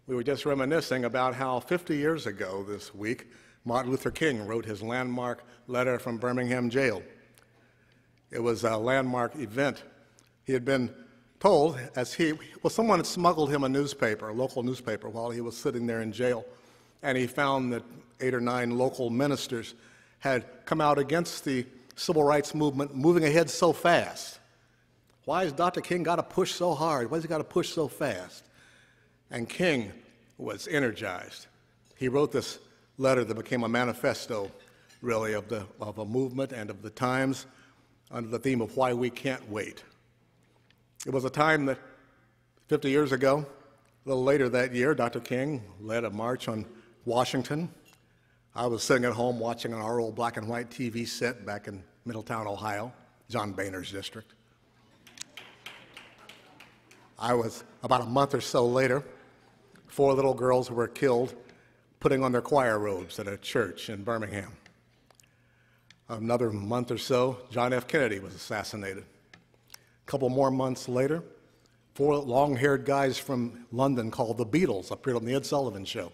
We were just reminiscing about how 50 years ago this week, Martin Luther King wrote his landmark letter from Birmingham jail. It was a landmark event. He had been told, someone had smuggled him a newspaper, a local newspaper, while he was sitting there in jail, and he found that 8 or 9 local ministers had come out against the civil rights movement moving ahead so fast. Why has Dr. King got to push so hard? Why has he got to push so fast? And King was energized. He wrote this letter that became a manifesto, really, of a movement and of the times under the theme of why we can't wait. It was a time that 50 years ago, a little later that year, Dr. King led a march on Washington. I was sitting at home watching on our old black and white TV set back in Middletown, Ohio, John Boehner's district. I was, about a month or so later, 4 little girls were killed putting on their choir robes at a church in Birmingham. Another month or so, John F. Kennedy was assassinated. A couple more months later, 4 long-haired guys from London called the Beatles appeared on the Ed Sullivan Show.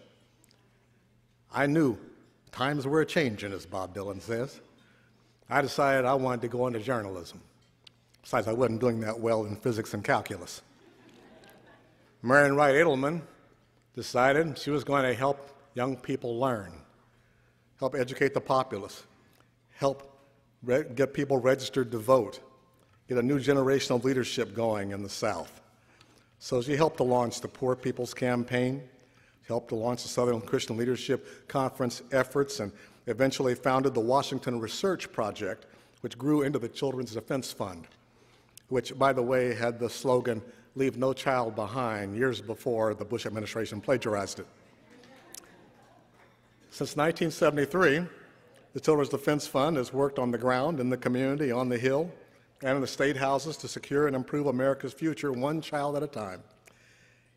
I knew times were a-changing, as Bob Dylan says. I decided I wanted to go into journalism. Besides, I wasn't doing that well in physics and calculus. Marian Wright Edelman decided she was going to help young people learn, help educate the populace, help get people registered to vote, get a new generation of leadership going in the South. So she helped to launch the Poor People's Campaign, helped to launch the Southern Christian Leadership Conference efforts, and eventually founded the Washington Research Project, which grew into the Children's Defense Fund, which, by the way, had the slogan, "Leave no child behind," years before the Bush administration plagiarized it. Since 1973, the Children's Defense Fund has worked on the ground, in the community, on the Hill, and in the state houses to secure and improve America's future one child at a time.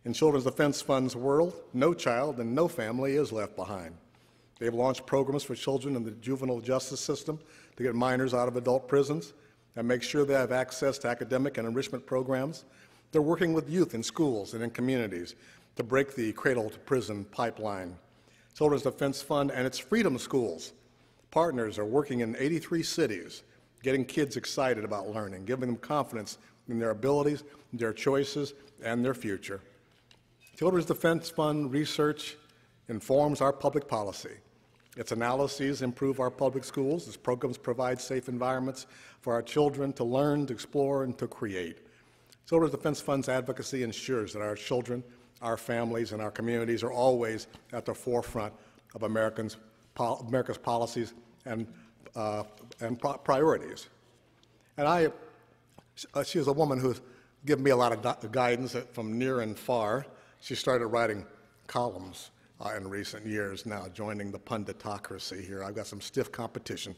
In Children's Defense Fund's world, no child and no family is left behind. They've launched programs for children in the juvenile justice system to get minors out of adult prisons and make sure they have access to academic and enrichment programs. They're working with youth in schools and in communities to break the cradle-to-prison pipeline. Children's Defense Fund and its Freedom Schools partners are working in 83 cities, getting kids excited about learning, giving them confidence in their abilities, their choices, and their future. Children's Defense Fund research informs our public policy. Its analyses improve our public schools. Its programs provide safe environments for our children to learn, to explore, and to create. Children's Defense Fund's advocacy ensures that our children, our families, and our communities are always at the forefront of America's policies and priorities. And she is a woman who's given me a lot of guidance from near and far. She started writing columns in recent years now, joining the punditocracy here. I've got some stiff competition,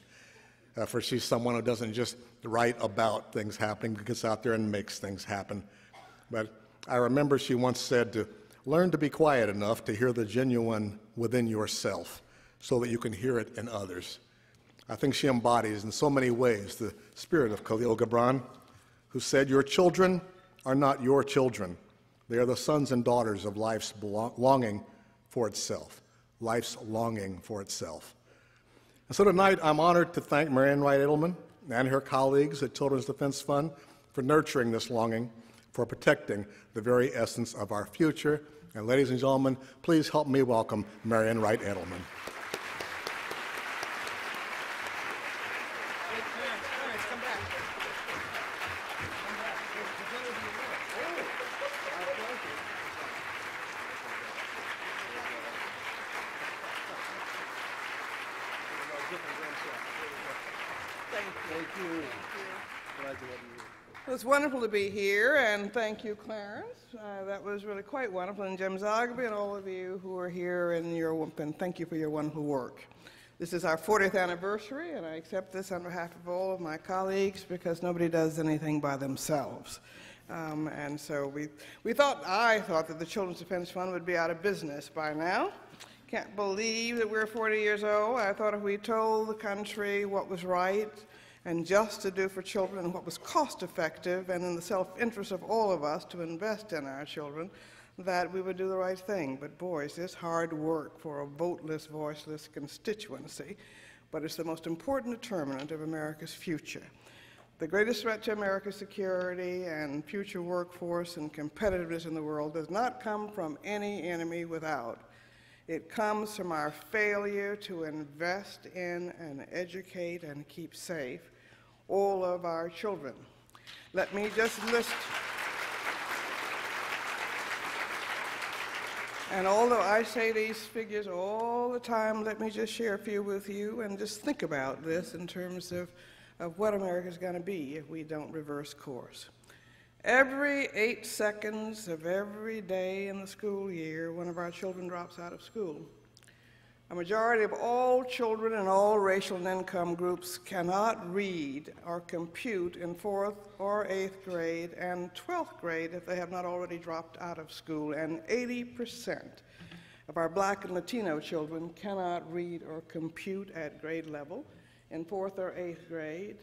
for she's someone who doesn't just write about things happening, but gets out there and makes things happen. But I remember she once said to learn to be quiet enough to hear the genuine within yourself so that you can hear it in others. I think she embodies in so many ways the spirit of Kahlil Gibran, who said, "Your children are not your children. They are the sons and daughters of life's longing for itself." Life's longing for itself. And so tonight, I'm honored to thank Marian Wright Edelman and her colleagues at Children's Defense Fund for nurturing this longing, for protecting the very essence of our future. And ladies and gentlemen, please help me welcome Marian Wright Edelman.
Thank you. Glad to have you. Well, it's wonderful to be here, and thank you, Clarence. That was really quite wonderful, and Jim Zogby and all of you who are here, and thank you for your wonderful work. This is our 40th anniversary, and I accept this on behalf of all of my colleagues because nobody does anything by themselves. And so I thought that the Children's Defense Fund would be out of business by now. Can't believe that we're 40 years old. I thought if we told the country what was right and just to do for children and what was cost effective and in the self-interest of all of us to invest in our children, that we would do the right thing. But boy, is this hard work for a voteless, voiceless constituency, but it's the most important determinant of America's future. The greatest threat to America's security and future workforce and competitiveness in the world does not come from any enemy without. It comes from our failure to invest in and educate and keep safe all of our children. Let me just list. And although I say these figures all the time, let me just share a few with you and just think about this in terms of what America is going to be if we don't reverse course. Every 8 seconds of every day in the school year, one of our children drops out of school. A majority of all children in all racial and income groups cannot read or compute in 4th or 8th grade and 12th grade if they have not already dropped out of school. And 80% of our Black and Latino children cannot read or compute at grade level in 4th or 8th grade.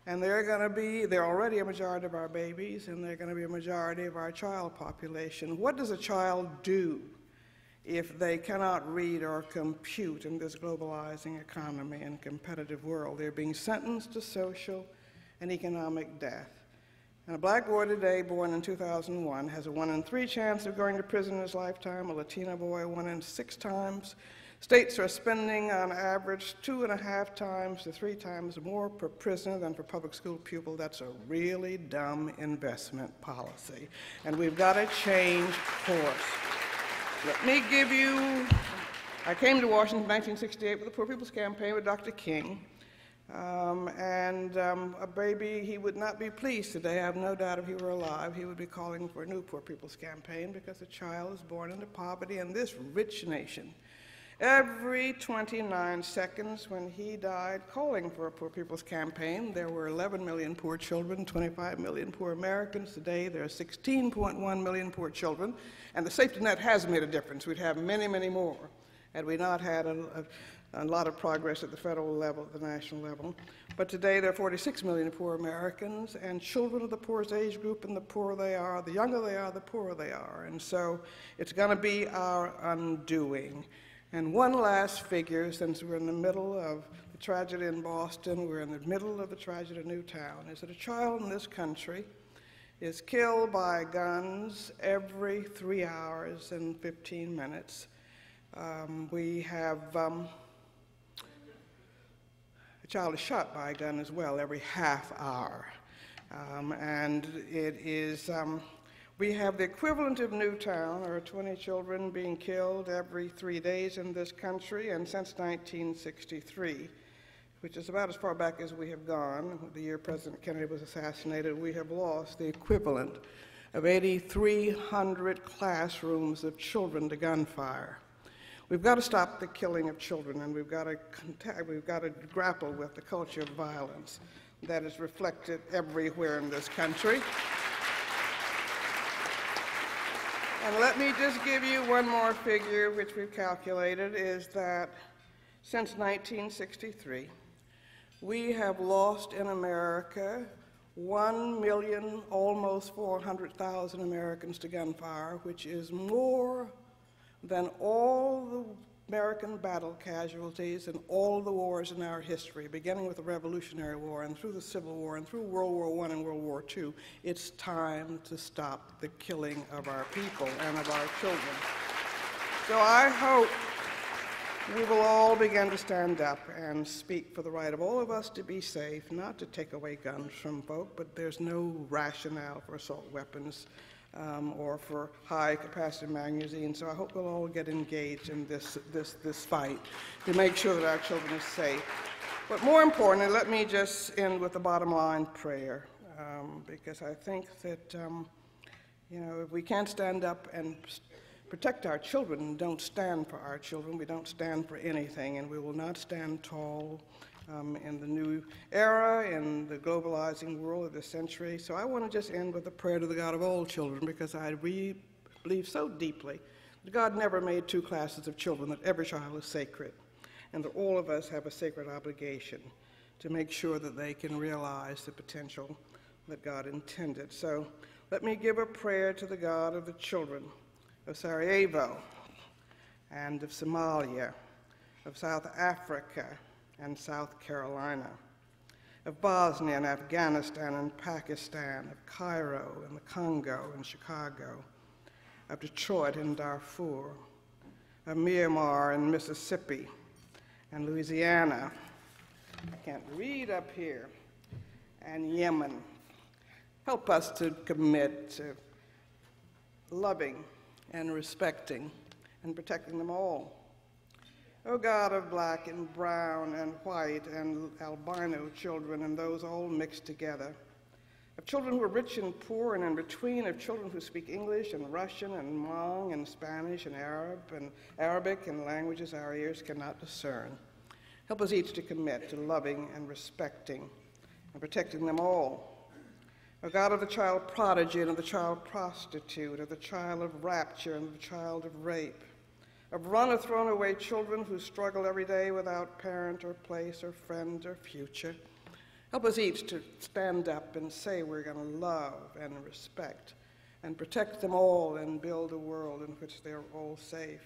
And they're already a majority of our babies, and they're going to be a majority of our child population. What does a child do if they cannot read or compute in this globalizing economy and competitive world? They're being sentenced to social and economic death. And a Black boy today, born in 2001, has a 1 in 3 chance of going to prison in his lifetime, a Latino boy 1 in 6 times. States are spending on average 2.5 times to 3 times more per prisoner than for public school pupil. That's a really dumb investment policy, and we've got to change course. Let me give you, I came to Washington in 1968 with the Poor People's Campaign with Dr. King, a baby, he would not be pleased today. I have no doubt if he were alive, he would be calling for a new Poor People's Campaign because a child is born into poverty in this rich nation. Every 29 seconds when he died calling for a Poor People's Campaign, there were 11 million poor children, 25 million poor Americans. Today there are 16.1 million poor children, and the safety net has made a difference. We'd have many, many more had we not had a lot of progress at the federal level, at the national level. But today there are 46 million poor Americans, and children of the poorest age group, and the poorer they are, the younger they are, the poorer they are. And so it's going to be our undoing. And one last figure, since we're in the middle of the tragedy in Boston, we're in the middle of the tragedy in Newtown, is that a child in this country is killed by guns every 3 hours and 15 minutes. We have a child is shot by a gun as well every half hour. And it is, we have the equivalent of Newtown, or 20 children being killed every 3 days in this country, and since 1963, which is about as far back as we have gone, the year President Kennedy was assassinated, we have lost the equivalent of 8,300 classrooms of children to gunfire. We've got to stop the killing of children, and we've got to grapple with the culture of violence that is reflected everywhere in this country. And let me just give you one more figure, which we've calculated, is that since 1963, we have lost in America 1 million, almost 400,000 Americans to gunfire, which is more than all the American battle casualties in all the wars in our history, beginning with the Revolutionary War and through the Civil War and through World War I and World War II. It's time to stop the killing of our people and of our children. So I hope we will all begin to stand up and speak for the right of all of us to be safe, not to take away guns from folk, but there's no rationale for assault weapons or for high-capacity magazines. So I hope we'll all get engaged in this fight to make sure that our children are safe. But more importantly, let me just end with a bottom line prayer, because I think that, you know, if we can't stand up and protect our children and don't stand for our children, we don't stand for anything, and we will not stand tall in the new era, in the globalizing world of this century. So I want to just end with a prayer to the God of all children, because I really believe so deeply that God never made two classes of children, that every child is sacred, and that all of us have a sacred obligation to make sure that they can realize the potential that God intended. So let me give a prayer to the God of the children of Sarajevo and of Somalia, of South Africa and South Carolina, of Bosnia and Afghanistan and Pakistan, of Cairo and the Congo and Chicago, of Detroit and Darfur, of Myanmar and Mississippi and Louisiana, I can't read up here, and Yemen. Help us to commit to loving and respecting and protecting them all. O God of black and brown and white and albino children, and those all mixed together, of children who are rich and poor and in between, of children who speak English and Russian and Hmong and Spanish and Arabic and languages our ears cannot discern. Help us each to commit to loving and respecting and protecting them all. O God of the child prodigy and of the child prostitute, of the child of rapture and of the child of rape, of run or thrown away children who struggle every day without parent or place or friend or future. Help us each to stand up and say we're going to love and respect and protect them all and build a world in which they're all safe.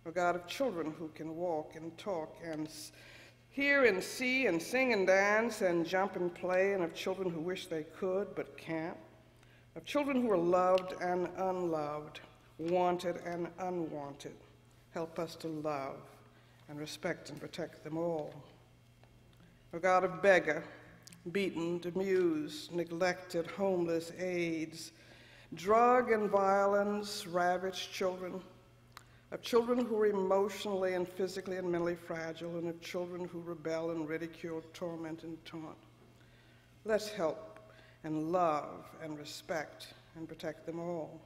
O God of children who can walk and talk and hear and see and sing and dance and jump and play, and of children who wish they could but can't, of children who are loved and unloved, wanted and unwanted. Help us to love and respect and protect them all. O God of beggar, beaten, amused, neglected, homeless, AIDS, drug and violence, ravaged children, of children who are emotionally and physically and mentally fragile, and of children who rebel and ridicule, torment, and taunt. Let's help and love and respect and protect them all.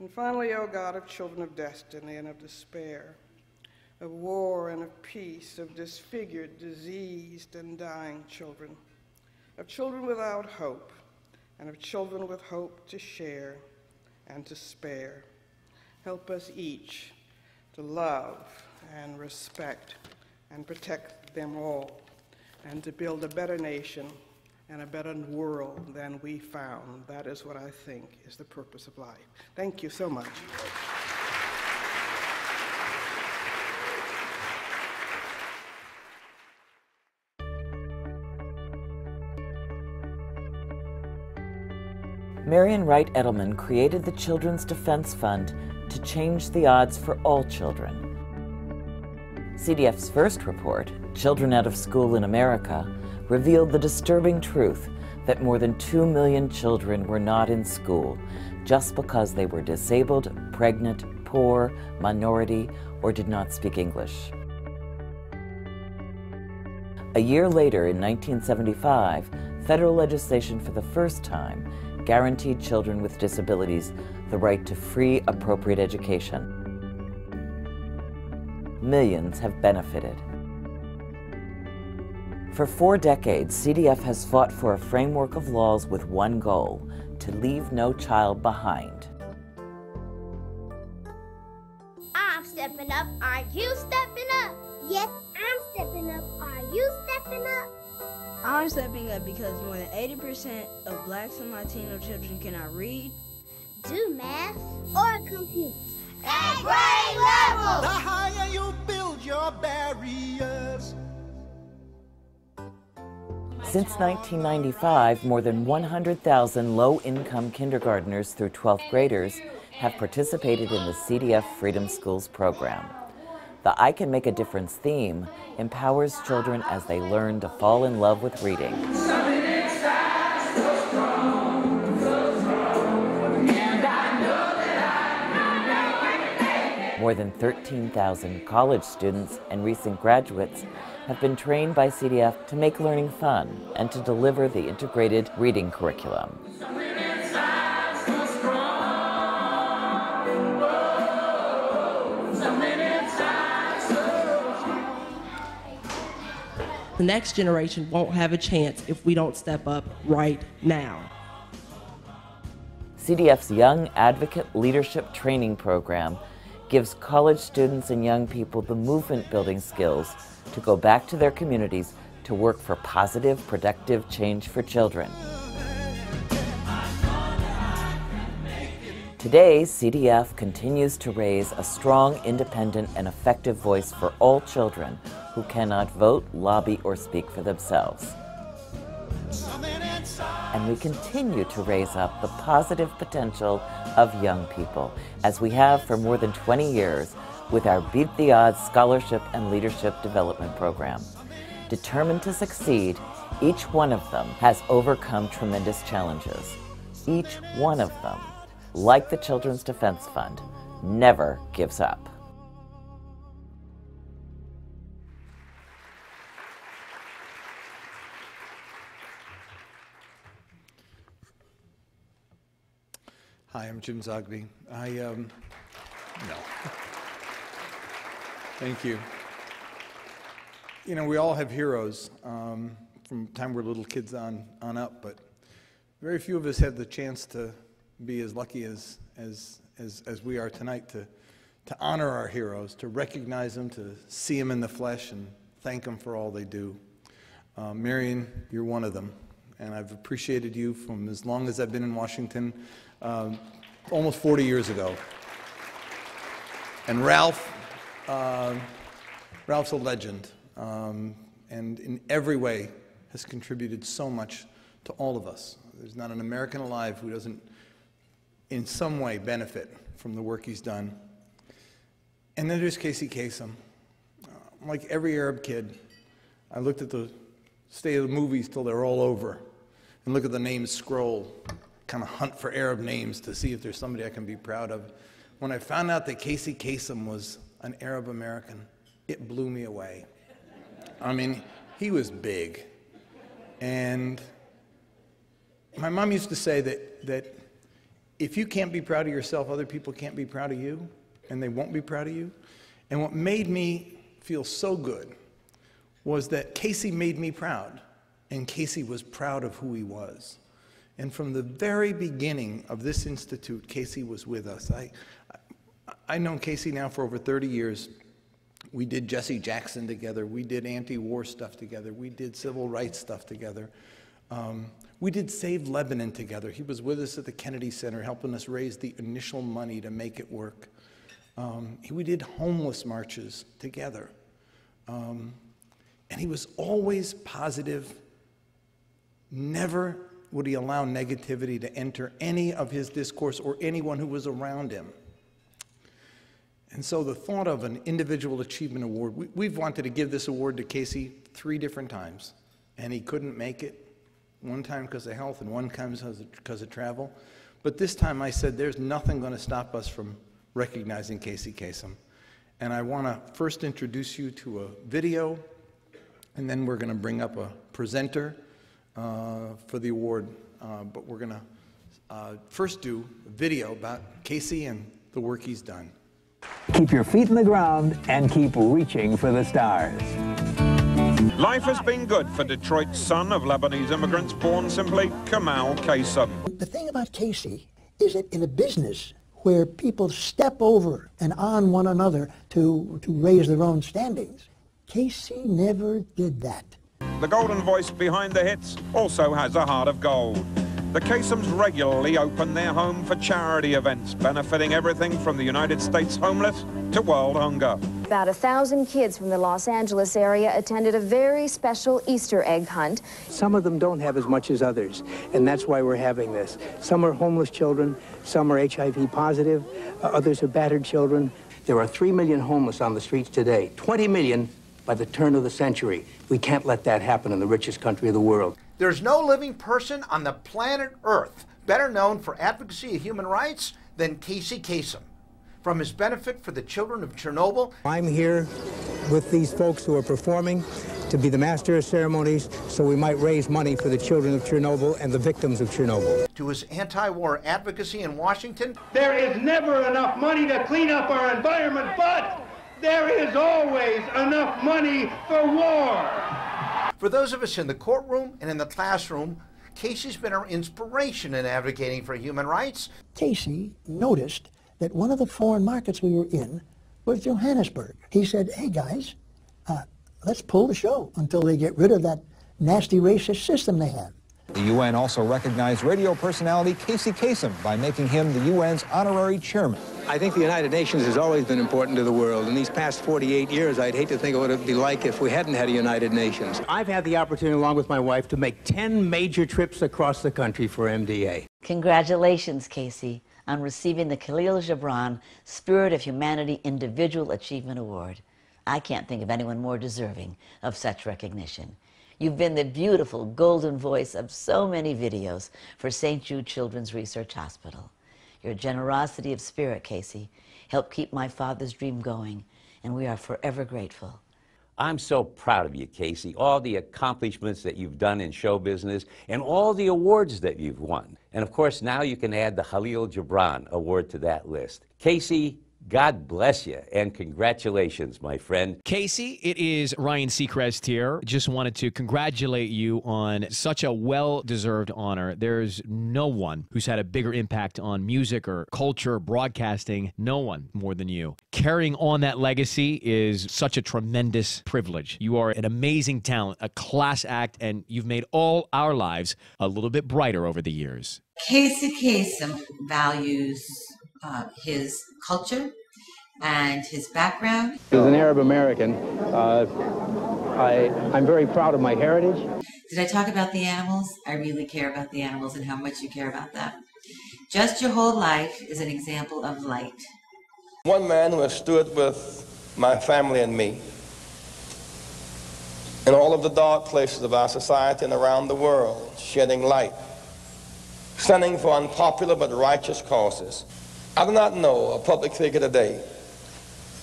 And finally, O God of children of destiny and of despair, of war and of peace, of disfigured, diseased, and dying children, of children without hope, and of children with hope to share and to spare. Help us each to love and respect and protect them all, and to build a better nation and a better world than we found. That is what I think is the purpose of life. Thank you so much.
Marian Wright Edelman created the Children's Defense Fund to change the odds for all children. CDF's first report, Children Out of School in America, revealed the disturbing truth that more than 2 million children were not in school just because they were disabled, pregnant, poor, minority, or did not speak English. A year later, in 1975, federal legislation for the first time guaranteed children with disabilities the right to free, appropriate education. Millions have benefited. For 4 decades, CDF has fought for a framework of laws with one goal: to leave no child behind.
I'm stepping up. Are you stepping up? Yes, I'm stepping up. Are you stepping up?
I'm stepping up because more than 80% of Blacks and Latino children cannot read,
do math, or compute.
At grade level! The higher you build your barriers.
Since 1995, more than 100,000 low-income kindergartners through 12th graders have participated in the CDF Freedom Schools program. The I Can Make a Difference theme empowers children as they learn to fall in love with reading. More than 13,000 college students and recent graduates have been trained by CDF to make learning fun and to deliver the integrated reading curriculum.
The next generation won't have a chance if we don't step up right now.
CDF's Young Advocate Leadership Training Program gives college students and young people the movement-building skills to go back to their communities to work for positive, productive change for children. Today, CDF continues to raise a strong, independent, and effective voice for all children who cannot vote, lobby, or speak for themselves. And we continue to raise up the positive potential of young people, as we have for more than 20 years with our Beat the Odds Scholarship and Leadership Development Program. Determined to succeed, each one of them has overcome tremendous challenges. Each one of them, like the Children's Defense Fund, never gives up.
Hi, I'm Jim Zogby. No. Thank you. You know, we all have heroes from the time we're little kids on up, but very few of us have the chance to be as lucky as we are tonight to honor our heroes, to recognize them, to see them in the flesh and thank them for all they do. Marion, you're one of them, and I've appreciated you from as long as I've been in Washington, almost 40 years ago. And Ralph's a legend, and in every way has contributed so much to all of us. There's not an American alive who doesn't in some way benefit from the work he's done. And then there's Casey Kasem. Like every Arab kid, I looked at the state of the movies till they're all over and look at the names scroll, kind of hunt for Arab names to see if there's somebody I can be proud of. When I found out that Casey Kasem was an Arab American, it blew me away. I mean, he was big. And my mom used to say that if you can't be proud of yourself, other people can't be proud of you, and they won't be proud of you. And what made me feel so good was that Casey made me proud, and Casey was proud of who he was. And from the very beginning of this institute, Casey was with us. I've known Casey now for over 30 years. We did Jesse Jackson together. We did anti-war stuff together. We did civil rights stuff together. We did Save Lebanon together. He was with us at the Kennedy Center, helping us raise the initial money to make it work. We did homeless marches together. And he was always positive. Never would he allow negativity to enter any of his discourse or anyone who was around him. And so the thought of an individual achievement award, we've wanted to give this award to Casey 3 different times, and he couldn't make it. One time because of health and one time because of travel. But this time I said there's nothing going to stop us from recognizing Casey Kasem. And I want to first introduce you to a video, and then we're going to bring up a presenter for the award. But we're going to first do a video about Casey and the work he's done.
Keep your feet in the ground and keep reaching for the stars.
Life has been good for Detroit's son of Lebanese immigrants born simply Kahlil Kasem.
The thing about Casey is that in a business where people step over and on one another to raise their own standings, Casey never did that.
The golden voice behind the hits also has a heart of gold. The Kasems regularly open their home for charity events, benefiting everything from the United States homeless to world hunger.
About 1,000 kids from the Los Angeles area attended a very special Easter egg hunt.
Some of them don't have as much as others, and that's why we're having this. Some are homeless children, some are HIV positive, others are battered children. There are 3 million homeless on the streets today, 20 million by the turn of the century. We can't let that happen in the richest country of the world.
There's no living person on the planet Earth better known for advocacy of human rights than Casey Kasem. from his benefit for the children of Chernobyl.
I'm here with these folks who are performing to be the master of ceremonies so we might raise money for the children of Chernobyl and the victims of Chernobyl.
To his anti-war advocacy in Washington.
There is never enough money to clean up our environment, but there is always enough money for war.
For those of us in the courtroom and in the classroom, Casey's been our inspiration in advocating for human rights.
Casey noticed that one of the foreign markets we were in was Johannesburg. He said, hey guys, let's pull the show until they get rid of that nasty racist system they have.
The UN also recognized radio personality Casey Kasem by making him the UN's honorary chairman.
I think the United Nations has always been important to the world. In these past 48 years, I'd hate to think of what it would be like if we hadn't had a United Nations. I've had the opportunity, along with my wife, to make 10 major trips across the country for MDA.
Congratulations, Casey, on receiving the Kahlil Gibran Spirit of Humanity Individual Achievement Award. I can't think of anyone more deserving of such recognition. You've been the beautiful golden voice of so many videos for St. Jude Children's Research Hospital. Your generosity of spirit, Casey, helped keep my father's dream going, and we are forever grateful.
I'm so proud of you, Casey, all the accomplishments that you've done in show business and all the awards that you've won. And of course, now you can add the Kahlil Gibran Award to that list. Casey, God bless you, and congratulations, my friend.
Casey, it is Ryan Seacrest here. Just wanted to congratulate you on such a well-deserved honor. There's no one who's had a bigger impact on music or culture, broadcasting, no one more than you. Carrying on that legacy is such a tremendous privilege. You are an amazing talent, a class act, and you've made all our lives a little bit brighter over the years.
Casey Kasem values his culture and his background.
As an Arab American, I'm very proud of my heritage.
Did I talk about the animals? I really care about the animals and how much you care about them. Just your whole life is an example of light.
One man who has stood with my family and me in all of the dark places of our society and around the world, shedding light, standing for unpopular but righteous causes. I do not know a public figure today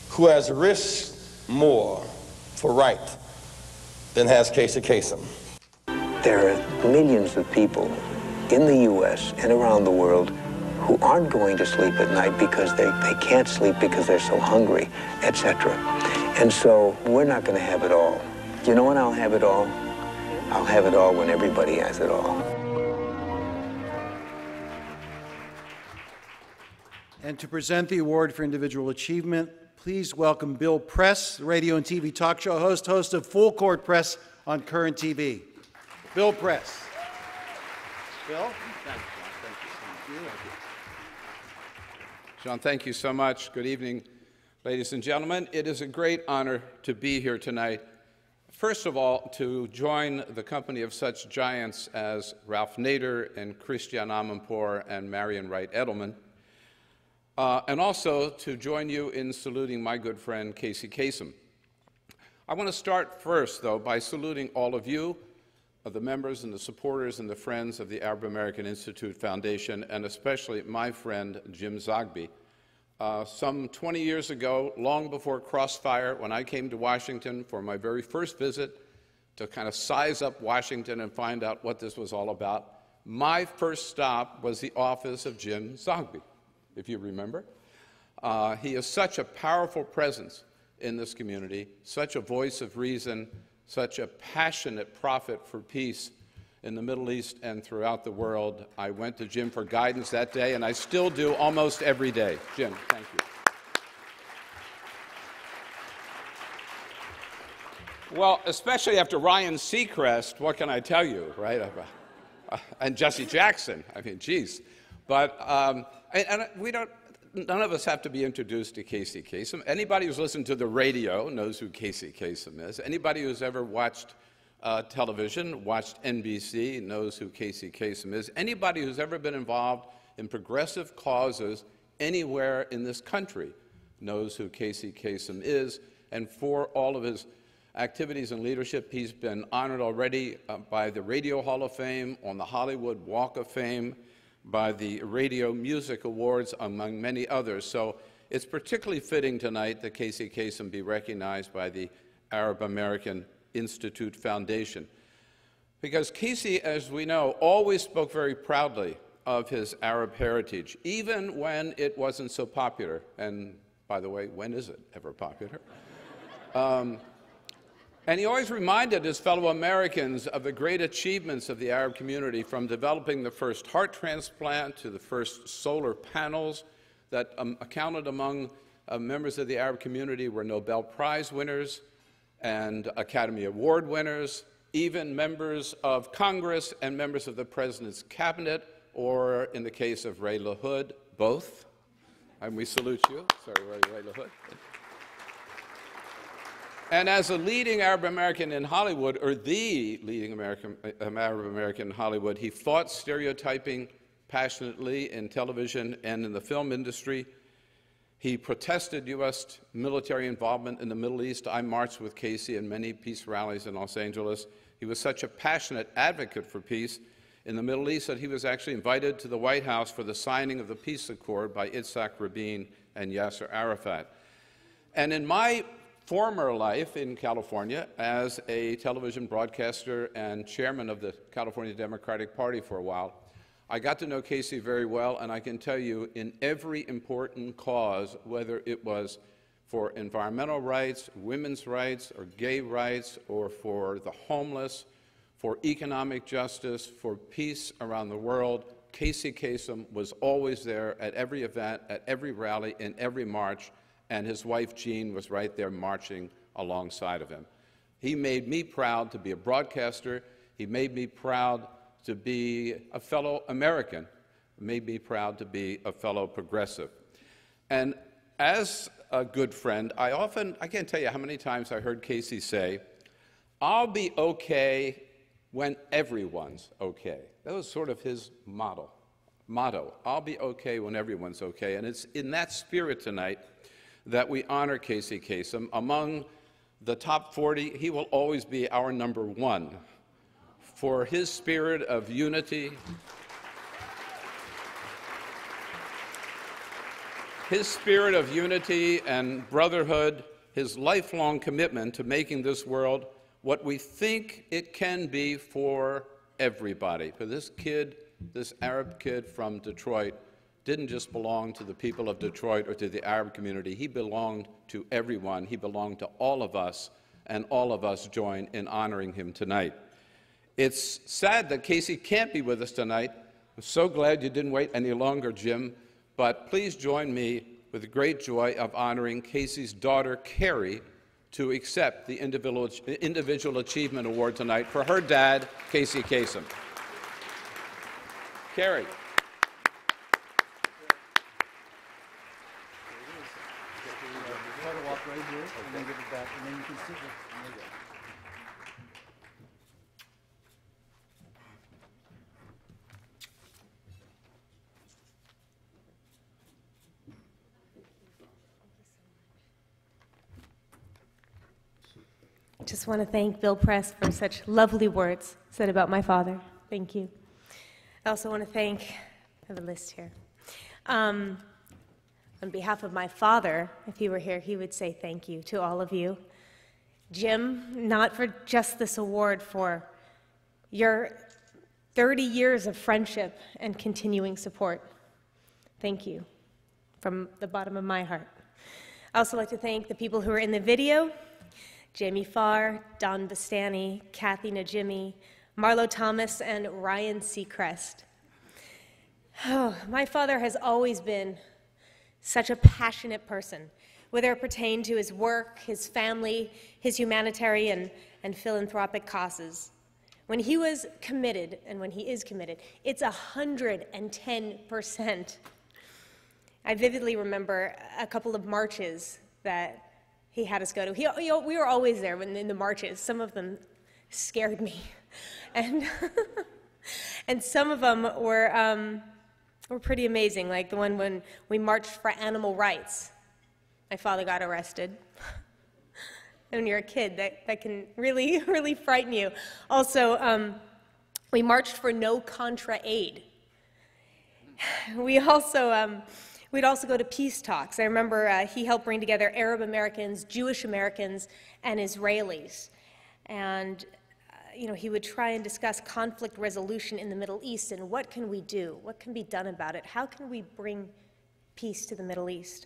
who has risked more for right than has Casey Kasem.
There are millions of people in the U.S. and around the world who aren't going to sleep at night because they can't sleep because they're so hungry, etc. And so we're not going to have it all. You know when I'll have it all? I'll have it all when everybody has it all.
And to present the award for individual achievement, please welcome Bill Press, the radio and TV talk show host of Full Court Press on Current TV. Bill Press. Bill?
Thank you. John, thank you so much. Good evening, ladies and gentlemen. It is a great honor to be here tonight. First of all, to join the company of such giants as Ralph Nader and Christiane Amanpour and Marion Wright Edelman, and also to join you in saluting my good friend Casey Kasem. I want to start first, though, by saluting all of you, the members and the supporters and the friends of the Arab American Institute Foundation, and especially my friend Jim Zogby. Some 20 years ago, long before Crossfire, when I came to Washington for my very first visit to kind of size up Washington and find out what this was all about, my first stop was the office of Jim Zogby, if you remember. He is such a powerful presence in this community, such a voice of reason, such a passionate prophet for peace in the Middle East and throughout the world. I went to Jim for guidance that day, and I still do almost every day. Jim, thank you. Well, especially after Ryan Seacrest, what can I tell you, right? And Jesse Jackson, I mean, geez. But none of us have to be introduced to Casey Kasem. Anybody who's listened to the radio knows who Casey Kasem is. Anybody who's ever watched television, watched NBC, knows who Casey Kasem is. Anybody who's ever been involved in progressive causes anywhere in this country knows who Casey Kasem is. And for all of his activities and leadership, he's been honored already by the Radio Hall of Fame, on the Hollywood Walk of Fame, by the Radio Music Awards, among many others. So it's particularly fitting tonight that Casey Kasem be recognized by the Arab American Institute Foundation. Because Casey, as we know, always spoke very proudly of his Arab heritage, even when it wasn't so popular. And by the way, when is it ever popular? And he always reminded his fellow Americans of the great achievements of the Arab community, from developing the first heart transplant to the first solar panels that accounted among members of the Arab community were Nobel Prize winners and Academy Award winners, even members of Congress and members of the President's cabinet, or in the case of Ray LaHood, both. And we salute you. Sorry, Ray LaHood. And as a leading Arab American in Hollywood, or the leading Arab American in Hollywood, he fought stereotyping passionately in television and in the film industry. He protested U.S. military involvement in the Middle East. I marched with Casey in many peace rallies in Los Angeles. He was such a passionate advocate for peace in the Middle East that he was actually invited to the White House for the signing of the peace accord by Yitzhak Rabin and Yasser Arafat. And in my former life in California as a television broadcaster and chairman of the California Democratic Party for a while, I got to know Casey very well, and I can tell you, in every important cause, whether it was for environmental rights, women's rights, or gay rights, or for the homeless, for economic justice, for peace around the world, Casey Kasem was always there at every event, at every rally, in every march, and his wife Jean was right there marching alongside of him. He made me proud to be a broadcaster. He made me proud to be a fellow American, made me proud to be a fellow progressive. And as a good friend, I can't tell you how many times I heard Casey say, "I'll be okay when everyone's okay." That was sort of his motto, "I'll be okay when everyone's okay." And it's in that spirit tonight that we honor Casey Kasem. Among the top 40, he will always be our number one for his spirit of unity, and brotherhood, his lifelong commitment to making this world what we think it can be for everybody. For this kid, this Arab kid from Detroit, didn't just belong to the people of Detroit or to the Arab community. He belonged to everyone. He belonged to all of us, and all of us join in honoring him tonight. It's sad that Casey can't be with us tonight. I'm so glad you didn't wait any longer, Jim, but please join me with the great joy of honoring Casey's daughter, Carrie, to accept the Individual Achievement Award tonight for her dad, Casey Kasem. Carrie.
Just want to thank Bill Press for such lovely words said about my father. Thank you. I also want to thank, I have a list here. On behalf of my father, if he were here, he would say thank you to all of you. Jim, not for just this award, for your 30 years of friendship and continuing support. Thank you from the bottom of my heart. I also like to thank the people who are in the video: Jamie Farr, Don Bastani, Kathy Najimy, Marlo Thomas, and Ryan Seacrest. Oh, my father has always been such a passionate person, whether it pertained to his work, his family, his humanitarian and philanthropic causes. When he was committed, and when he is committed, it's 110%. I vividly remember a couple of marches that he had us go to. We were always there in the marches. Some of them scared me, and and some of them were pretty amazing. Like the one when we marched for animal rights. My father got arrested. When you're a kid, that can really, really frighten you. Also, we marched for no Contra aid. We also We'd also go to peace talks. I remember he helped bring together Arab Americans, Jewish Americans, and Israelis. And he would try and discuss conflict resolution in the Middle East and what can we do? What can be done about it? How can we bring peace to the Middle East?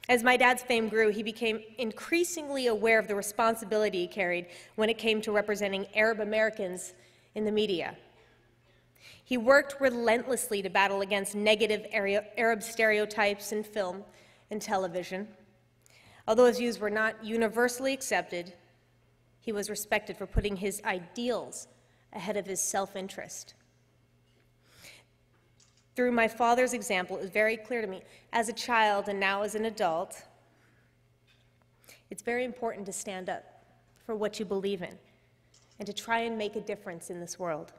As my dad's fame grew, he became increasingly aware of the responsibility he carried when it came to representing Arab Americans in the media. He worked relentlessly to battle against negative Arab stereotypes in film and television. Although his views were not universally accepted, he was respected for putting his ideals ahead of his self-interest. Through my father's example, it was very clear to me, as a child and now as an adult, it's very important to stand up for what you believe in and to try and make a difference in this world.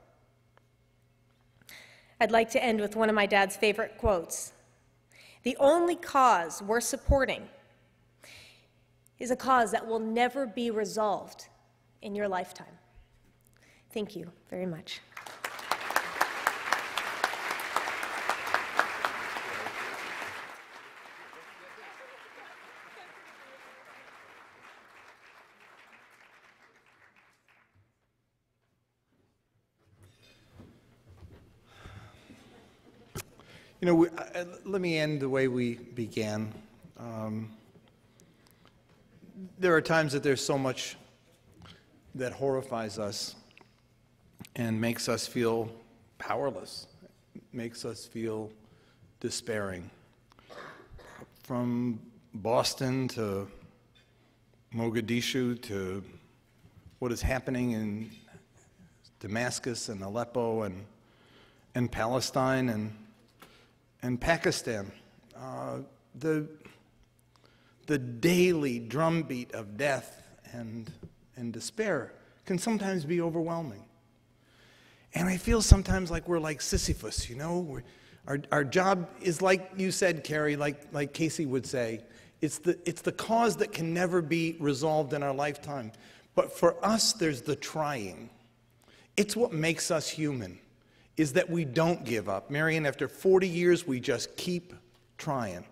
I'd like to end with one of my dad's favorite quotes. The only cause worth supporting is a cause that will never be resolved in your lifetime. Thank you very much.
Let me end the way we began. There are times that there's so much that horrifies us and makes us feel powerless, makes us feel despairing. From Boston to Mogadishu to what is happening in Damascus and Aleppo and Palestine and Pakistan. The daily drumbeat of death and despair can sometimes be overwhelming. And I feel sometimes like we're like Sisyphus, Our job is, like you said, Carrie, like Casey would say, it's the cause that can never be resolved in our lifetime. But for us, there's the trying. It's what makes us human, is that we don't give up. Marion, after 40 years, we just keep trying.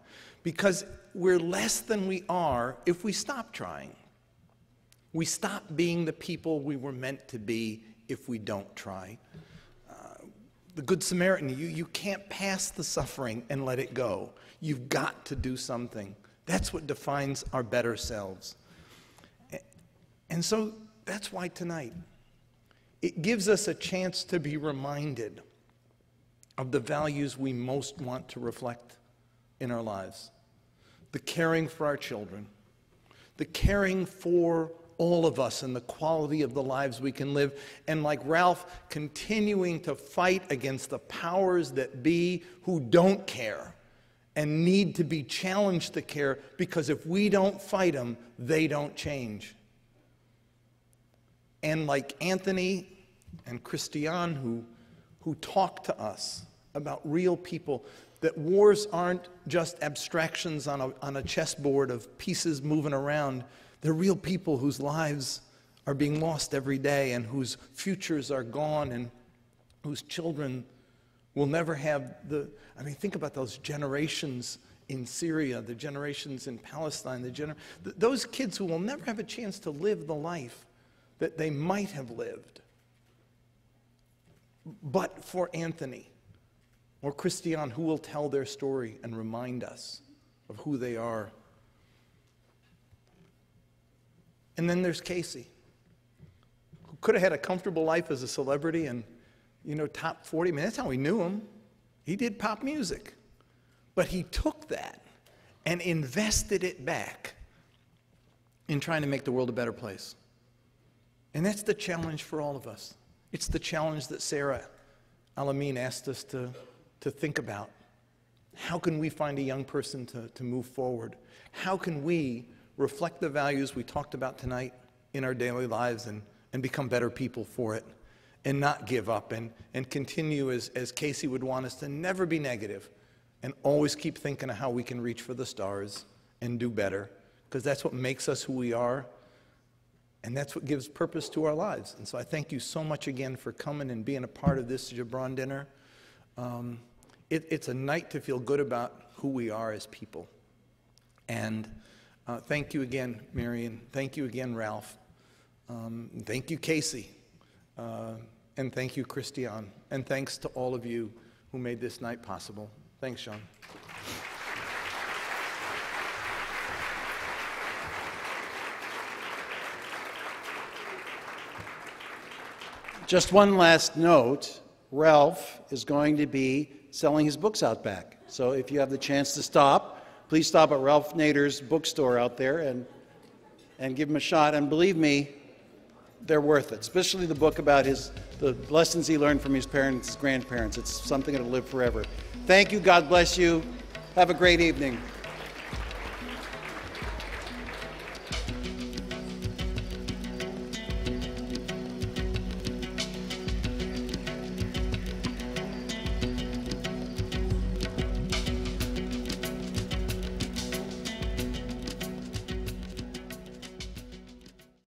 Because we're less than we are if we stop trying. We stop being the people we were meant to be if we don't try. The Good Samaritan, you can't pass the suffering and let it go. You've got to do something. That's what defines our better selves. And so that's why tonight, it gives us a chance to be reminded of the values we most want to reflect in our lives. The caring for our children, the caring for all of us and the quality of the lives we can live, and like Ralph, continuing to fight against the powers that be who don't care and need to be challenged to care, because if we don't fight them, they don't change. And like Anthony and Christiane, who talk to us about real people, that wars aren't just abstractions on a chessboard of pieces moving around. They're real people whose lives are being lost every day and whose futures are gone and whose children will never have think about those generations in Syria, the generations in Palestine, those kids who will never have a chance to live the life that they might have lived. But for Anthony or Christiane, who will tell their story and remind us of who they are. And then there's Casey, who could have had a comfortable life as a celebrity and, top 40. That's how we knew him. He did pop music. But he took that and invested it back in trying to make the world a better place. And that's the challenge for all of us. It's the challenge that Sarah Alameen asked us to think about. How can we find a young person to move forward? How can we reflect the values we talked about tonight in our daily lives and become better people for it and not give up and continue, as Casey would want us, to never be negative and always keep thinking of how we can reach for the stars and do better, because that's what makes us who we are, and that's what gives purpose to our lives. And so I thank you so much again for coming and being a part of this Gibran dinner. It's a night to feel good about who we are as people. And thank you again, Marion. Thank you again, Ralph. Thank you, Casey. And thank you, Christiane. And thanks to all of you who made this night possible. Thanks, Sean.
Just one last note. Ralph is going to be selling his books out back. So if you have the chance to stop, please stop at Ralph Nader's bookstore out there and give him a shot. And believe me, they're worth it, especially the book about the lessons he learned from his parents, his grandparents. It's something that'll live forever. Thank you. God bless you. Have a great evening.